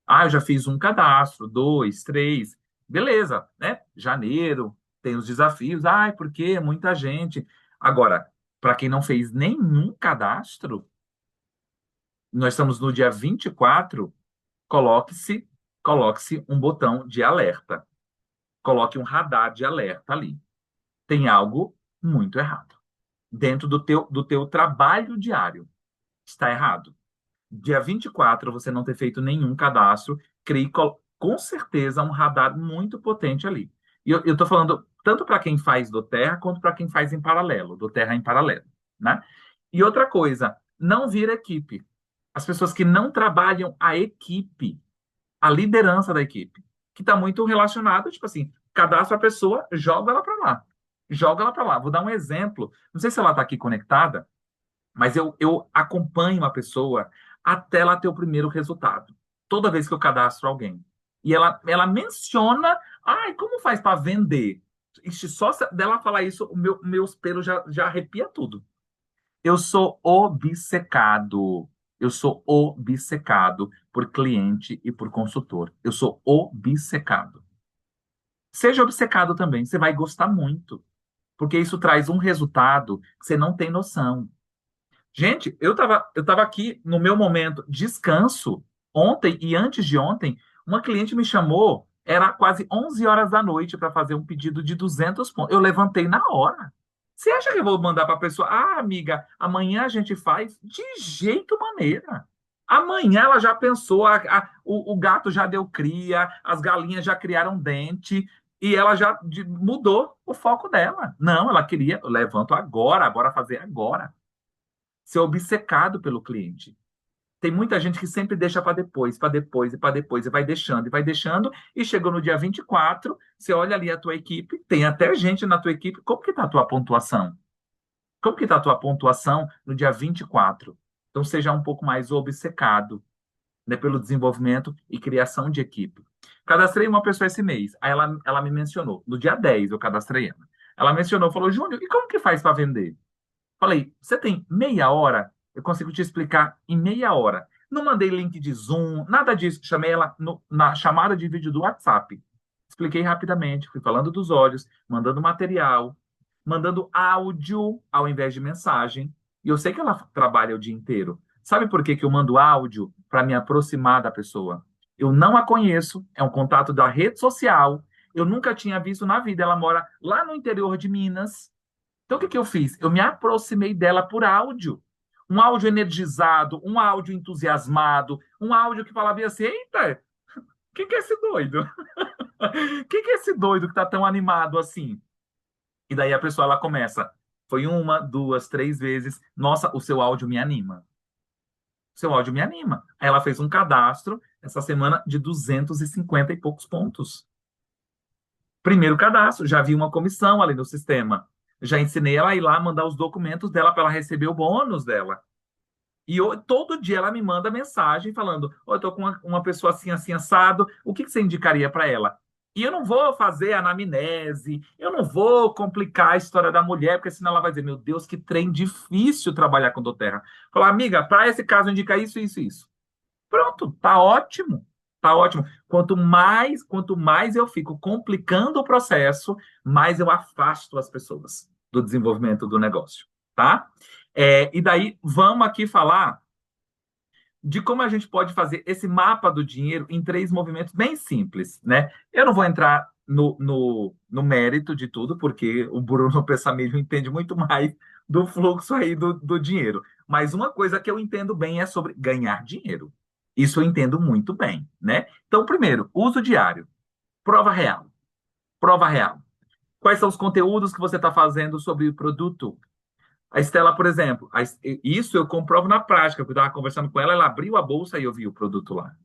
Ah, eu já fiz um cadastro, dois, três. Beleza, né? Janeiro, tem os desafios. Ai, porque muita gente. Agora, para quem não fez nenhum cadastro, nós estamos no dia 24, coloque-se, coloque-se um botão de alerta. Coloque um radar de alerta ali. Tem algo muito errado. Dentro do teu trabalho diário. Está errado. Dia 24 você não ter feito nenhum cadastro, crie com certeza um radar muito potente ali. E eu estou falando tanto para quem faz do Terra quanto para quem faz em paralelo, do Terra em paralelo, né? E outra coisa, não vira equipe. As pessoas que não trabalham a equipe, a liderança da equipe, que está muito relacionado, tipo assim, cadastra a pessoa, joga ela para lá. Joga ela para lá. Vou dar um exemplo. Não sei se ela está aqui conectada, mas eu acompanho uma pessoa até ela ter o primeiro resultado. Toda vez que eu cadastro alguém. E ela menciona, ai, como faz para vender? Ixi, só dela falar isso, meus pelos já arrepia tudo. Eu sou obcecado. Eu sou obcecado por cliente e por consultor. Eu sou obcecado. Seja obcecado também, você vai gostar muito, porque isso traz um resultado que você não tem noção. Gente, eu tava aqui no meu momento descanso ontem e antes de ontem, uma cliente me chamou, era quase 11 horas da noite para fazer um pedido de 200 pontos. Eu levantei na hora. Você acha que eu vou mandar para a pessoa, ah, amiga, amanhã a gente faz? De jeito maneira. Amanhã ela já pensou, o gato já deu cria, as galinhas já criaram dente, e ela já mudou o foco dela. Não, ela queria, eu levanto agora, bora fazer agora ser obcecado pelo cliente. Tem muita gente que sempre deixa para depois, para depois e para depois, e vai deixando, e chegou no dia 24, você olha ali a tua equipe, tem até gente na tua equipe, como que está a tua pontuação? Como que está a tua pontuação no dia 24? Então, seja um pouco mais obcecado, né, pelo desenvolvimento e criação de equipe. Cadastrei uma pessoa esse mês, aí ela me mencionou, no dia 10 eu cadastrei ela. Ela mencionou, falou, Júnior, e como que faz para vender? Falei, você tem meia hora? Eu consigo te explicar em meia hora. Não mandei link de Zoom, nada disso. Chamei ela na chamada de vídeo do WhatsApp. Expliquei rapidamente, fui falando dos olhos, mandando material, mandando áudio ao invés de mensagem. E eu sei que ela trabalha o dia inteiro. Sabe por que que eu mando áudio? Para me aproximar da pessoa. Eu não a conheço, é um contato da rede social. Eu nunca tinha visto na vida. Ela mora lá no interior de Minas. Então, o que que eu fiz? Eu me aproximei dela por áudio. Um áudio energizado, um áudio entusiasmado, um áudio que falava assim: eita, quem que é esse doido? Quem que é esse doido que tá tão animado assim? E daí a pessoa ela começa. Foi uma, duas, três vezes. Nossa, o seu áudio me anima. O seu áudio me anima. Aí ela fez um cadastro essa semana de 250 e poucos pontos. Primeiro cadastro, já vi uma comissão ali no sistema. Já ensinei ela a ir lá mandar os documentos dela para ela receber o bônus dela. E todo dia ela me manda mensagem falando: oh, eu estou com uma pessoa assim, assim, assado. O que você indicaria para ela? E eu não vou fazer anamnese, eu não vou complicar a história da mulher, porque senão ela vai dizer, meu Deus, que trem difícil trabalhar com doTERRA. Falar, amiga, para esse caso indica isso, isso, isso. Pronto, tá ótimo. Tá ótimo. Quanto mais eu fico complicando o processo, mais eu afasto as pessoas do desenvolvimento do negócio, tá? E daí vamos aqui falar de como a gente pode fazer esse mapa do dinheiro em três movimentos bem simples, né? Eu não vou entrar no mérito de tudo, porque o Bruno Pessamilho entende muito mais do fluxo aí do dinheiro. Mas uma coisa que eu entendo bem é sobre ganhar dinheiro. Isso eu entendo muito bem, né? Então, primeiro, uso diário, prova real. Prova real. Quais são os conteúdos que você está fazendo sobre o produto? A Estela, por exemplo, isso eu comprovo na prática, porque eu estava conversando com ela, ela abriu a bolsa e eu vi o produto lá.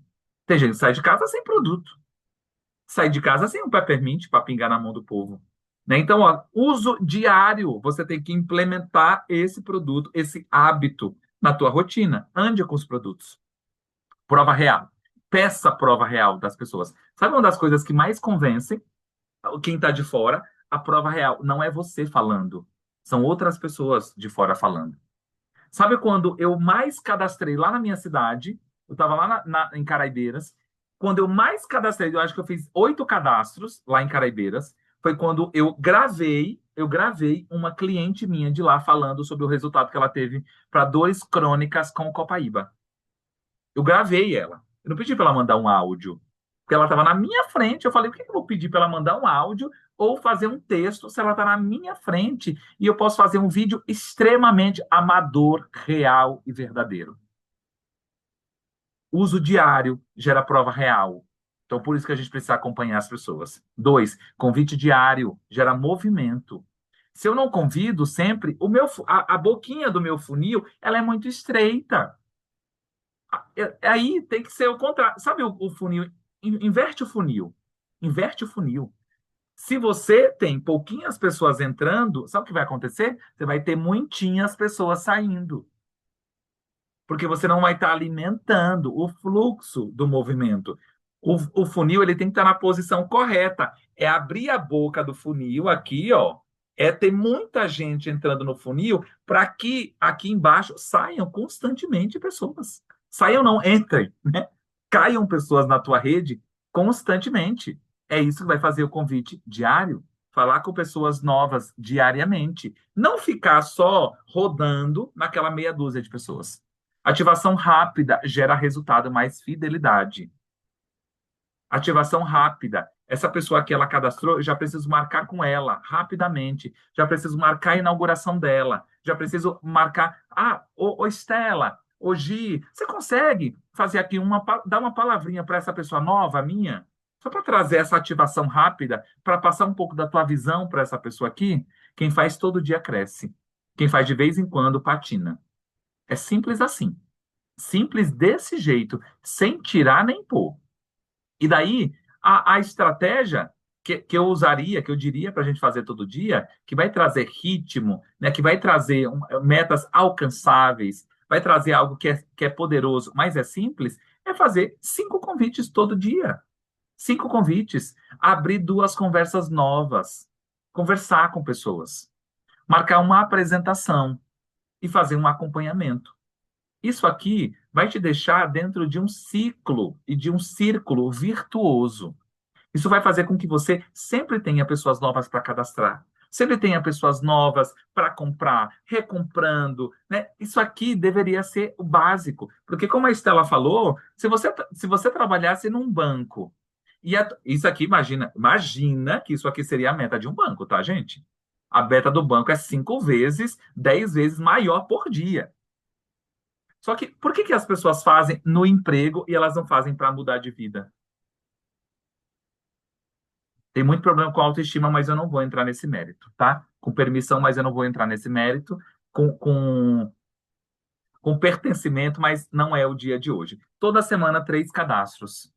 Tem gente que sai de casa sem produto, sai de casa sem um peppermint para pingar na mão do povo. Né? Então, ó, uso diário, você tem que implementar esse produto, esse hábito na tua rotina. Ande com os produtos. Prova real. Peça prova real das pessoas. Sabe uma das coisas que mais convencem quem está de fora? A prova real. Não é você falando, são outras pessoas de fora falando. Sabe quando eu mais cadastrei lá na minha cidade? Eu estava lá em Caraibeiras. Quando eu mais cadastrei, eu acho que eu fiz 8 cadastros lá em Caraibeiras. Foi quando eu gravei uma cliente minha de lá falando sobre o resultado que ela teve para dores crônicas com Copaíba. Eu gravei ela. Eu não pedi para ela mandar um áudio, porque ela estava na minha frente. Eu falei, o que eu vou pedir para ela mandar um áudio ou fazer um texto se ela está na minha frente e eu posso fazer um vídeo extremamente amador, real e verdadeiro? Uso diário gera prova real. Então, por isso que a gente precisa acompanhar as pessoas. Dois, convite diário gera movimento. Se eu não convido sempre, a boquinha do meu funil, ela é muito estreita. Aí tem que ser o contrário. Sabe o funil? Inverte o funil. Inverte o funil. Se você tem pouquinhas pessoas entrando, sabe o que vai acontecer? Você vai ter muitinhas pessoas saindo. Porque você não vai estar alimentando o fluxo do movimento. O funil ele tem que estar na posição correta. É abrir a boca do funil aqui, ó. É ter muita gente entrando no funil para que aqui embaixo saiam constantemente pessoas. Saiam não, entrem, né? Caiam pessoas na tua rede constantemente. É isso que vai fazer o convite diário. Falar com pessoas novas diariamente. Não ficar só rodando naquela meia dúzia de pessoas. Ativação rápida gera resultado mais fidelidade. Ativação rápida. Essa pessoa que ela cadastrou, eu já preciso marcar com ela rapidamente. Já preciso marcar a inauguração dela. Já preciso marcar. Ô Estela, ô Gi, você consegue fazer aqui dar uma palavrinha para essa pessoa nova, minha? Só para trazer essa ativação rápida, para passar um pouco da tua visão para essa pessoa aqui. Quem faz todo dia cresce. Quem faz de vez em quando patina. É simples assim. Simples desse jeito, sem tirar nem pôr. E daí, a estratégia que eu usaria, que eu diria para a gente fazer todo dia, que vai trazer ritmo, né, que vai trazer metas alcançáveis, vai trazer algo que é poderoso, mas é simples, é fazer 5 convites todo dia. 5 convites. Abrir 2 conversas novas. Conversar com pessoas. Marcar uma apresentação e fazer um acompanhamento. Isso aqui vai te deixar dentro de um ciclo e de um círculo virtuoso. Isso vai fazer com que você sempre tenha pessoas novas para cadastrar, sempre tenha pessoas novas para comprar, recomprando, né? Isso aqui deveria ser o básico, porque como a Estela falou, se você trabalhasse num banco, isso aqui, imagina que isso aqui seria a meta de um banco, tá, gente? A meta do banco é 5 vezes, 10 vezes maior por dia. Só que por que as pessoas fazem no emprego e elas não fazem para mudar de vida? Tem muito problema com autoestima, mas eu não vou entrar nesse mérito, tá? Com permissão, mas eu não vou entrar nesse mérito. Com pertencimento, mas não é o dia de hoje. Toda semana, 3 cadastros.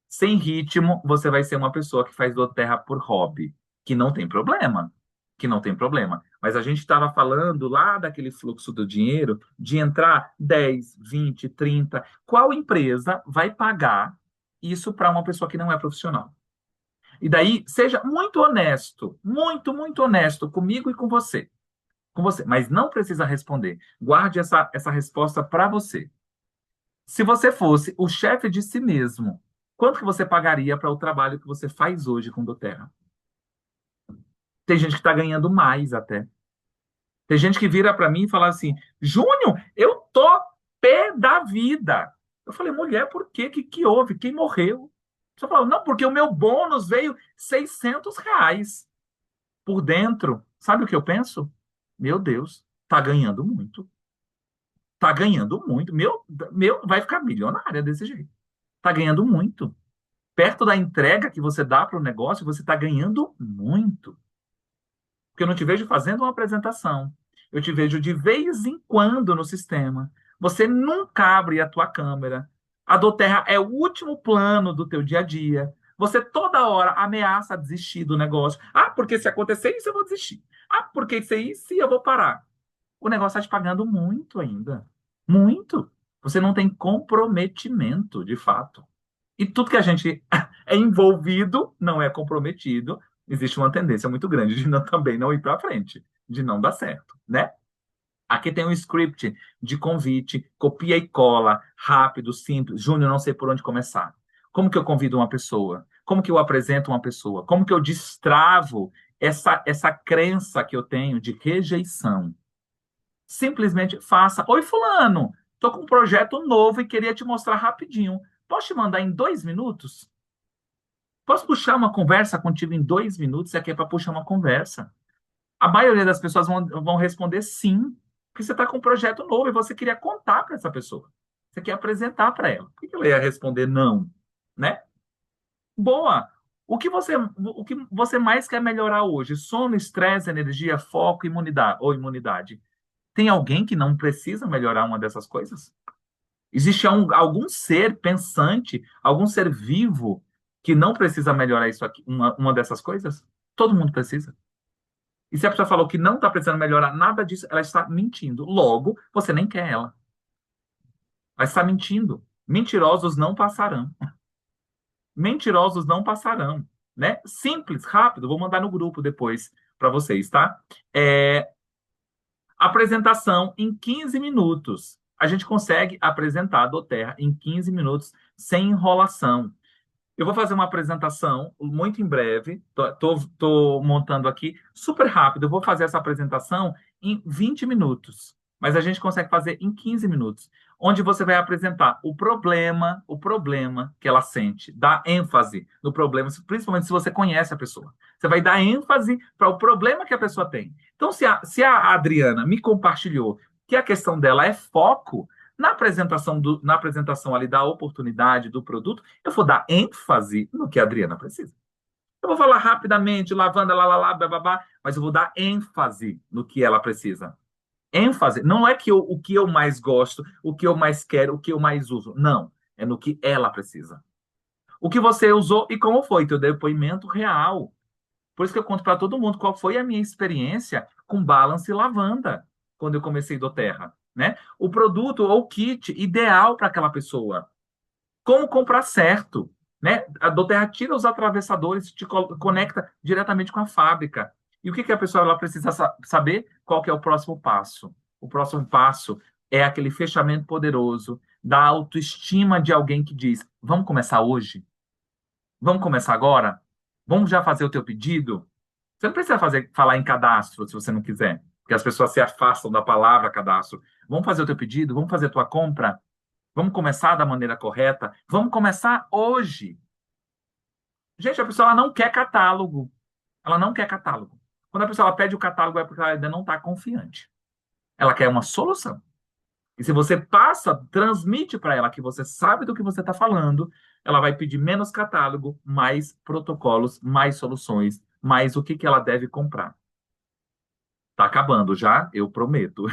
Sem ritmo, você vai ser uma pessoa que faz doTERRA por hobby, que não tem problema, que não tem problema. Mas a gente estava falando lá daquele fluxo do dinheiro, de entrar 10, 20, 30. Qual empresa vai pagar isso para uma pessoa que não é profissional? E daí, seja muito honesto, muito honesto comigo e com você. Com você, mas não precisa responder. Guarde essa resposta para você. Se você fosse o chefe de si mesmo, quanto que você pagaria para o trabalho que você faz hoje com doTERRA? Tem gente que está ganhando mais até. Tem gente que vira para mim e fala assim: Júnior, eu tô pé da vida. Eu falei: mulher, por quê? Que houve? Quem morreu? Você falou: não, porque o meu bônus veio R$ 600 por dentro. Sabe o que eu penso? Meu Deus, tá ganhando muito. Tá ganhando muito. Meu, vai ficar milionária desse jeito. Tá ganhando muito. Perto da entrega que você dá para o negócio, você está ganhando muito. Porque eu não te vejo fazendo uma apresentação. Eu te vejo de vez em quando no sistema. Você nunca abre a tua câmera. A doTERRA é o último plano do teu dia a dia. Você toda hora ameaça desistir do negócio. Ah, porque se acontecer isso, eu vou desistir. Ah, porque se isso, eu vou parar. O negócio está te pagando muito ainda. Muito. Você não tem comprometimento, de fato. E tudo que a gente é envolvido não é comprometido. Existe uma tendência muito grande de também não ir para frente, de não dar certo, né? Aqui tem um script de convite, copia e cola, rápido, simples. Júnior, não sei por onde começar. Como que eu convido uma pessoa? Como que eu apresento uma pessoa? Como que eu destravo essa crença que eu tenho de rejeição? Simplesmente faça. Oi, fulano, estou com um projeto novo e queria te mostrar rapidinho. Posso te mandar em 2 minutos? Posso puxar uma conversa contigo em 2 minutos? Se aqui é para puxar uma conversa. A maioria das pessoas vão responder sim, porque você está com um projeto novo e você queria contar para essa pessoa. Você quer apresentar para ela. Por que ela ia responder não? Né? Boa! O que você mais quer melhorar hoje? Sono, estresse, energia, foco, imunidade ou imunidade? Tem alguém que não precisa melhorar uma dessas coisas? Existe algum ser pensante, algum ser vivo que não precisa melhorar isso aqui, uma dessas coisas? Todo mundo precisa. E se a pessoa falou que não está precisando melhorar nada disso, ela está mentindo. Logo, você nem quer ela. Ela está mentindo. Mentirosos não passarão. Mentirosos não passarão. Né? Simples, rápido. Vou mandar no grupo depois para vocês, tá? É, Apresentação em 15 minutos. A gente consegue apresentar a doTERRA em 15 minutos sem enrolação. Eu vou fazer uma apresentação muito em breve. Tô montando aqui super rápido. Eu vou fazer essa apresentação em 20 minutos. Mas a gente consegue fazer em 15 minutos. Onde você vai apresentar o problema que ela sente. Dar ênfase no problema, principalmente se você conhece a pessoa. Você vai dar ênfase para o problema que a pessoa tem. Então, se a Adriana me compartilhou que a questão dela é foco, na apresentação ali da oportunidade do produto, eu vou dar ênfase no que a Adriana precisa. Eu vou falar rapidamente, lavanda, lá, babá, mas eu vou dar ênfase no que ela precisa. ênfase não é que o que eu mais gosto, o que eu mais quero, o que eu mais uso. Não, é no que ela precisa. O que você usou e como foi, teu depoimento real. Por isso que eu conto para todo mundo qual foi a minha experiência com Balance e lavanda, quando eu comecei doTERRA, né? O produto ou kit ideal para aquela pessoa. Como comprar certo, né? A doTERRA tira os atravessadores, te conecta diretamente com a fábrica. E o que a pessoa ela precisa saber? Qual que é o próximo passo? O próximo passo é aquele fechamento poderoso da autoestima de alguém que diz: vamos começar hoje? Vamos começar agora? Vamos já fazer o teu pedido? Você não precisa falar em cadastro se você não quiser, porque as pessoas se afastam da palavra cadastro. Vamos fazer o teu pedido? Vamos fazer a tua compra? Vamos começar da maneira correta? Vamos começar hoje. Gente, a pessoa ela não quer catálogo. Ela não quer catálogo. Quando a pessoa ela pede o catálogo é porque ela ainda não está confiante. Ela quer uma solução. E se você transmite para ela que você sabe do que você está falando, ela vai pedir menos catálogo, mais protocolos, mais soluções, mais o que ela deve comprar. Tá acabando já, eu prometo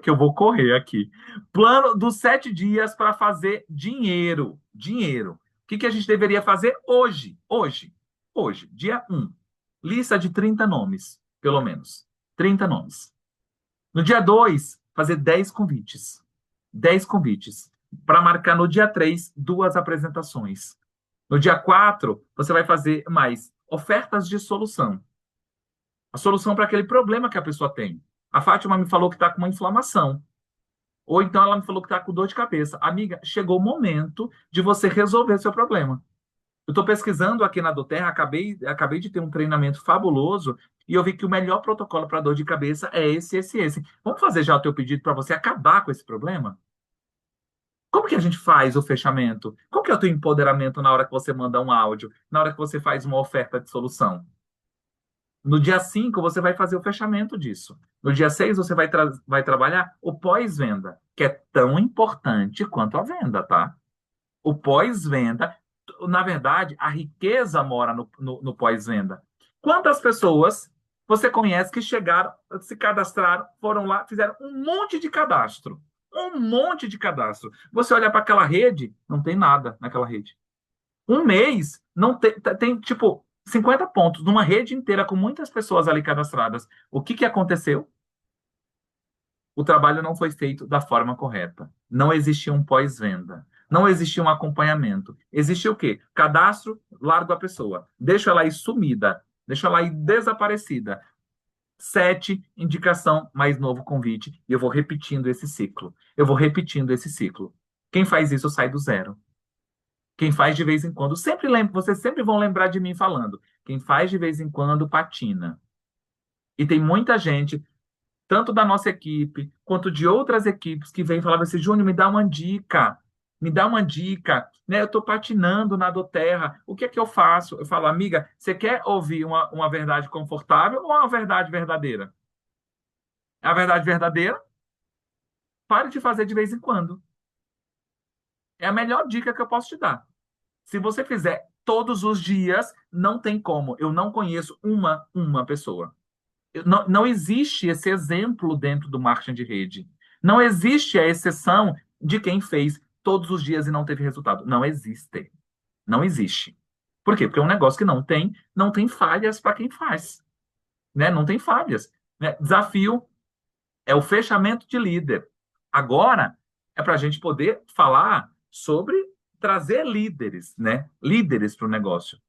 que eu vou correr aqui. Plano dos 7 dias para fazer dinheiro. Dinheiro. O que a gente deveria fazer hoje? Hoje, dia 1. Lista de 30 nomes, pelo menos. 30 nomes. No dia 2, fazer 10 convites. 10 convites. Para marcar no dia 3, 2 apresentações. No dia 4, você vai fazer mais ofertas de solução. A solução para aquele problema que a pessoa tem. A Fátima me falou que está com uma inflamação. Ou então ela me falou que está com dor de cabeça. Amiga, chegou o momento de você resolver seu problema. Eu estou pesquisando aqui na Doterra, acabei de ter um treinamento fabuloso e eu vi que o melhor protocolo para dor de cabeça é esse. Vamos fazer já o teu pedido para você acabar com esse problema? Como que a gente faz o fechamento? Qual que é o teu empoderamento na hora que você manda um áudio, na hora que você faz uma oferta de solução? No dia 5 você vai fazer o fechamento disso. No dia 6 você vai trabalhar o pós-venda, que é tão importante quanto a venda, tá? O pós-venda, na verdade, a riqueza mora no pós-venda. Quantas pessoas você conhece que chegaram, se cadastraram, foram lá, fizeram um monte de cadastro? Um monte de cadastro. Você olha para aquela rede, não tem nada naquela rede. Um mês, não tem tipo 50 pontos numa rede inteira com muitas pessoas ali cadastradas. O que que aconteceu? O trabalho não foi feito da forma correta. Não existia um pós-venda. Não existia um acompanhamento. Existia o quê? Cadastro, largo a pessoa. Deixa ela aí sumida. Deixa ela aí desaparecida. 7, indicação, mais novo convite. E eu vou repetindo esse ciclo. Eu vou repetindo esse ciclo. Quem faz isso sai do zero. Quem faz de vez em quando, sempre lembra, vocês sempre vão lembrar de mim falando. Quem faz de vez em quando patina. E tem muita gente tanto da nossa equipe quanto de outras equipes que vêm falar assim, Júnior, me dá uma dica, né? Eu estou patinando na Doterra, o que é que eu faço? Eu falo, amiga, você quer ouvir uma verdade confortável ou uma verdade verdadeira? A verdade verdadeira, pare de fazer de vez em quando. É a melhor dica que eu posso te dar. Se você fizer todos os dias, não tem como. Eu não conheço uma pessoa. Não existe esse exemplo dentro do marketing de rede. Não existe a exceção de quem fez todos os dias e não teve resultado. Não existe. Não existe. Por quê? Porque é um negócio que não tem falhas para quem faz, né? Não tem falhas, né? Desafio é o fechamento de líder. Agora é para a gente poder falar sobre trazer líderes, né? Líderes para o negócio.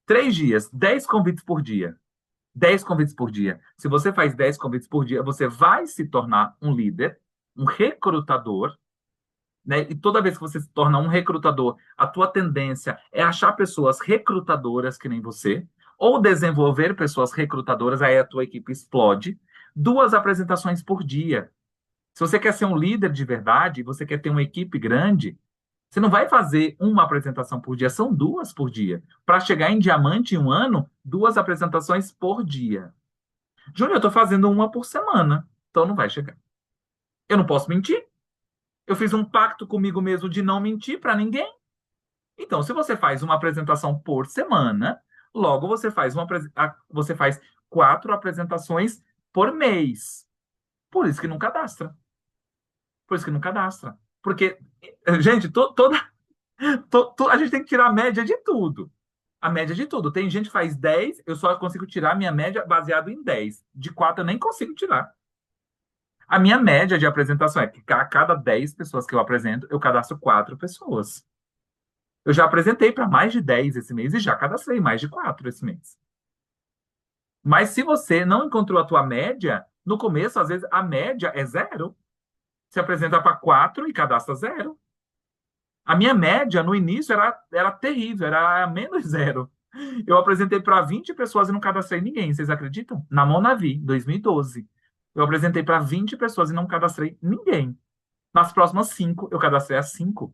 3 dias, 10 convites por dia. 10 convites por dia. Se você faz 10 convites por dia, você vai se tornar um líder, um recrutador, né? E toda vez que você se torna um recrutador, a tua tendência é achar pessoas recrutadoras que nem você, ou desenvolver pessoas recrutadoras, aí a tua equipe explode. 2 apresentações por dia. Se você quer ser um líder de verdade, você quer ter uma equipe grande, você não vai fazer uma apresentação por dia, são 2 por dia. Para chegar em diamante em um ano, 2 apresentações por dia. Júnior, eu estou fazendo uma por semana, então não vai chegar. Eu não posso mentir. Eu fiz um pacto comigo mesmo de não mentir para ninguém. Então, se você faz uma apresentação por semana, logo você faz 4 apresentações por mês. Por isso que não cadastra. Por isso que não cadastra. Porque, gente, a gente tem que tirar a média de tudo. A média de tudo. Tem gente que faz 10, eu só consigo tirar a minha média baseado em 10. De 4 eu nem consigo tirar. A minha média de apresentação é que a cada 10 pessoas que eu apresento, eu cadastro 4 pessoas. Eu já apresentei para mais de 10 esse mês e já cadastrei mais de 4 esse mês. Mas se você não encontrou a tua média, no começo, às vezes, a média é zero. Você apresenta para 4 e cadastra zero. A minha média no início era terrível, era menos zero. Eu apresentei para 20 pessoas e não cadastrei ninguém, vocês acreditam? Na Monavi, 2012. Eu apresentei para 20 pessoas e não cadastrei ninguém. Nas próximas 5, eu cadastrei as 5.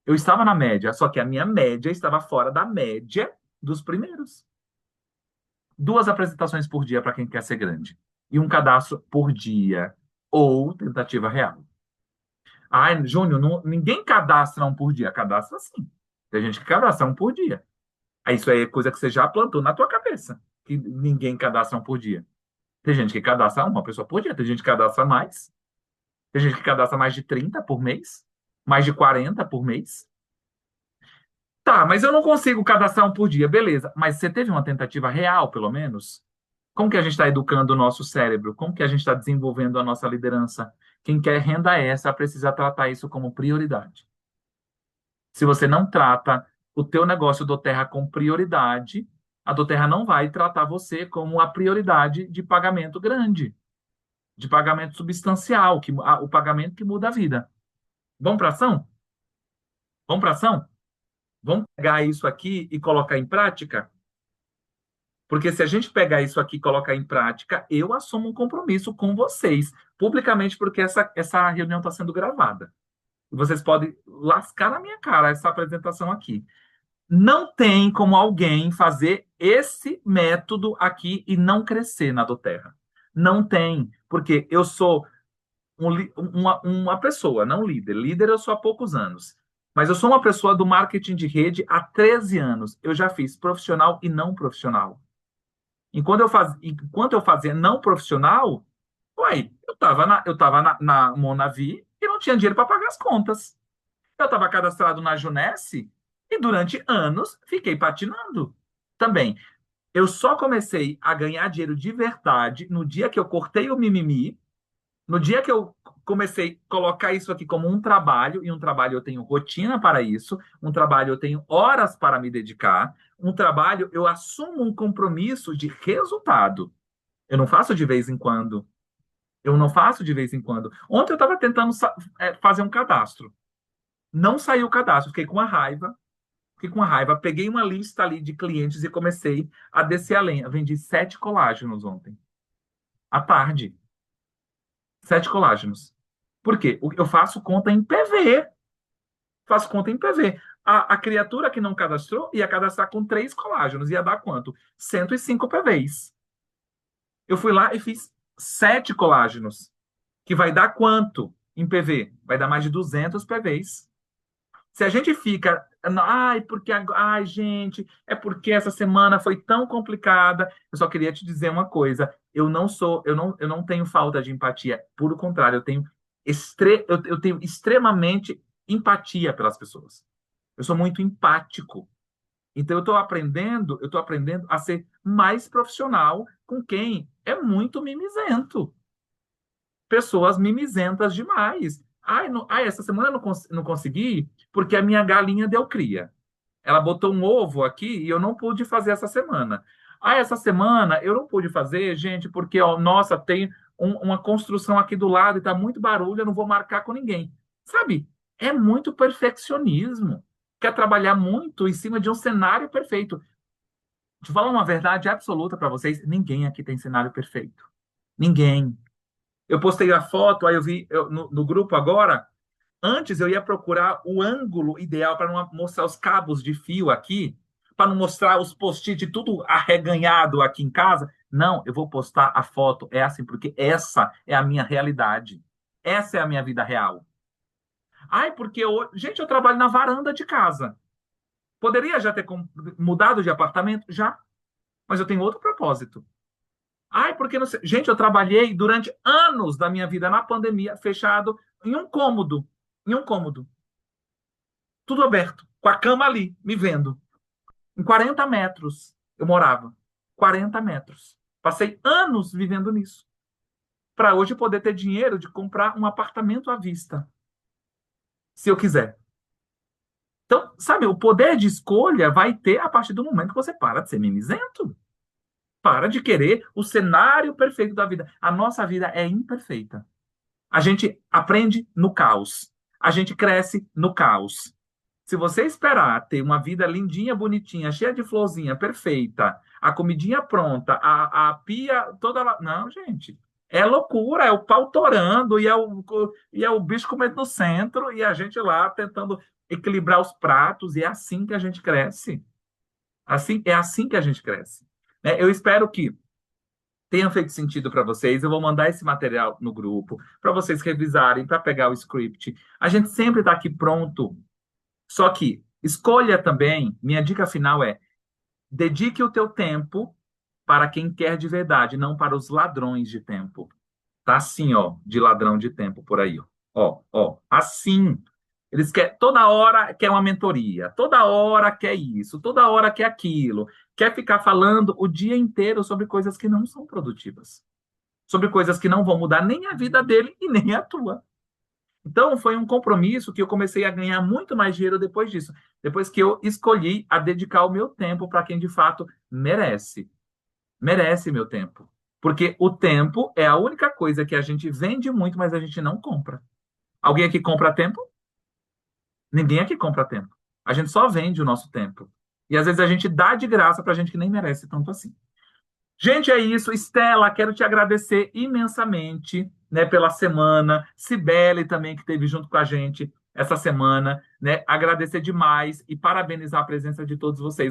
Eu estava na média, só que a minha média estava fora da média dos primeiros. 2 apresentações por dia para quem quer ser grande. E um cadastro por dia. Ou tentativa real. Ai, Júnior, ninguém cadastra um por dia. Cadastra sim. Tem gente que cadastra um por dia. Aí isso aí é coisa que você já plantou na tua cabeça. Que ninguém cadastra um por dia. Tem gente que cadastra uma pessoa por dia. Tem gente que cadastra mais. Tem gente que cadastra mais de 30 por mês. Mais de 40 por mês. Tá, mas eu não consigo cadastrar um por dia. Beleza. Mas você teve uma tentativa real, pelo menos? Como que a gente está educando o nosso cérebro? Como que a gente está desenvolvendo a nossa liderança? Quem quer renda extra precisa tratar isso como prioridade. Se você não trata o teu negócio do Terra com prioridade, a do Terra não vai tratar você como a prioridade de pagamento grande, de pagamento substancial, o pagamento que muda a vida. Vamos para ação? Vamos para ação? Vamos pegar isso aqui e colocar em prática? Porque se a gente pegar isso aqui e colocar em prática, eu assumo um compromisso com vocês, publicamente, porque essa reunião está sendo gravada. E vocês podem lascar na minha cara essa apresentação aqui. Não tem como alguém fazer esse método aqui e não crescer na Doterra. Não tem, porque eu sou uma pessoa, não líder. Líder eu sou há poucos anos. Mas eu sou uma pessoa do marketing de rede há 13 anos. Eu já fiz profissional e não profissional. Enquanto eu fazia não profissional, uai, eu tava na Monavi e não tinha dinheiro para pagar as contas. Eu estava cadastrado na Junesse e durante anos fiquei patinando também. Eu só comecei a ganhar dinheiro de verdade no dia que eu cortei o mimimi, no dia que eu comecei a colocar isso aqui como um trabalho, e um trabalho eu tenho rotina para isso, um trabalho eu tenho horas para me dedicar, um trabalho eu assumo um compromisso de resultado. Eu não faço de vez em quando. Eu não faço de vez em quando. Ontem eu estava tentando fazer um cadastro. Não saiu o cadastro, fiquei com uma raiva. Fiquei com uma raiva. Peguei uma lista ali de clientes e comecei a descer a lenha. Vendi 7 colágenos ontem, à tarde. 7 colágenos. Por quê? Eu faço conta em PV. Faço conta em PV. A criatura que não cadastrou ia cadastrar com 3 colágenos. Ia dar quanto? 105 PVs. Eu fui lá e fiz 7 colágenos. Que vai dar quanto em PV? Vai dar mais de 200 PVs. Se a gente fica, ai, porque, ai, gente, é porque essa semana foi tão complicada. Eu só queria te dizer uma coisa: eu não tenho falta de empatia. Por contrário, eu tenho extremamente empatia pelas pessoas. Eu sou muito empático. Então eu estou aprendendo a ser mais profissional com quem é muito mimizento. Pessoas mimizentas demais. Ai, essa semana eu não consegui porque a minha galinha deu cria. Ela botou um ovo aqui e eu não pude fazer essa semana. Essa semana eu não pude fazer, gente, porque, ó, nossa, tem uma construção aqui do lado e tá muito barulho, eu não vou marcar com ninguém. Sabe? É muito perfeccionismo. Quer trabalhar muito em cima de um cenário perfeito. Deixa eu falar uma verdade absoluta para vocês: ninguém aqui tem cenário perfeito. Ninguém. Eu postei a foto, aí eu vi no grupo agora. Antes eu ia procurar o ângulo ideal para não mostrar os cabos de fio aqui, para não mostrar os post-it tudo arreganhado aqui em casa. Não, eu vou postar a foto. É assim, porque essa é a minha realidade. Essa é a minha vida real. Ai, porque gente, eu trabalho na varanda de casa. Poderia já ter mudado de apartamento? Já. Mas eu tenho outro propósito. Ai, porque não sei. Gente, eu trabalhei durante anos da minha vida na pandemia, fechado em um cômodo. Em um cômodo. Tudo aberto, com a cama ali, me vendo. Em 40 metros eu morava. 40 metros. Passei anos vivendo nisso. Para hoje poder ter dinheiro de comprar um apartamento à vista, se eu quiser. Então, sabe, o poder de escolha vai ter a partir do momento que você para de ser mimizento. Para de querer o cenário perfeito da vida. A nossa vida é imperfeita. A gente aprende no caos. A gente cresce no caos. Se você esperar ter uma vida lindinha, bonitinha, cheia de florzinha, perfeita, a comidinha pronta, a pia toda lá. Não, gente. É loucura, é o pau torando e é o bicho comendo no centro e a gente lá tentando equilibrar os pratos. E é assim que a gente cresce. É assim que a gente cresce. Né? Eu espero que tenha feito sentido para vocês. Eu vou mandar esse material no grupo para vocês revisarem, para pegar o script. A gente sempre está aqui pronto. Só que escolha também, minha dica final é: dedique o teu tempo para quem quer de verdade, não para os ladrões de tempo. Tá assim, ó, de ladrão de tempo por aí, ó. Ó, ó, assim. Eles querem, toda hora quer uma mentoria, toda hora quer isso, toda hora quer aquilo. Quer ficar falando o dia inteiro sobre coisas que não são produtivas, sobre coisas que não vão mudar nem a vida dele e nem a tua. Então, foi um compromisso que eu comecei a ganhar muito mais dinheiro depois disso, depois que eu escolhi a dedicar o meu tempo para quem de fato merece. Merece meu tempo. Porque o tempo é a única coisa que a gente vende muito, mas a gente não compra. Alguém aqui compra tempo? Ninguém aqui compra tempo. A gente só vende o nosso tempo. E às vezes a gente dá de graça para gente que nem merece tanto assim. Gente, é isso. Estela, quero te agradecer imensamente, né, pela semana. Cibele também, que esteve junto com a gente essa semana, né? Agradecer demais e parabenizar a presença de todos vocês.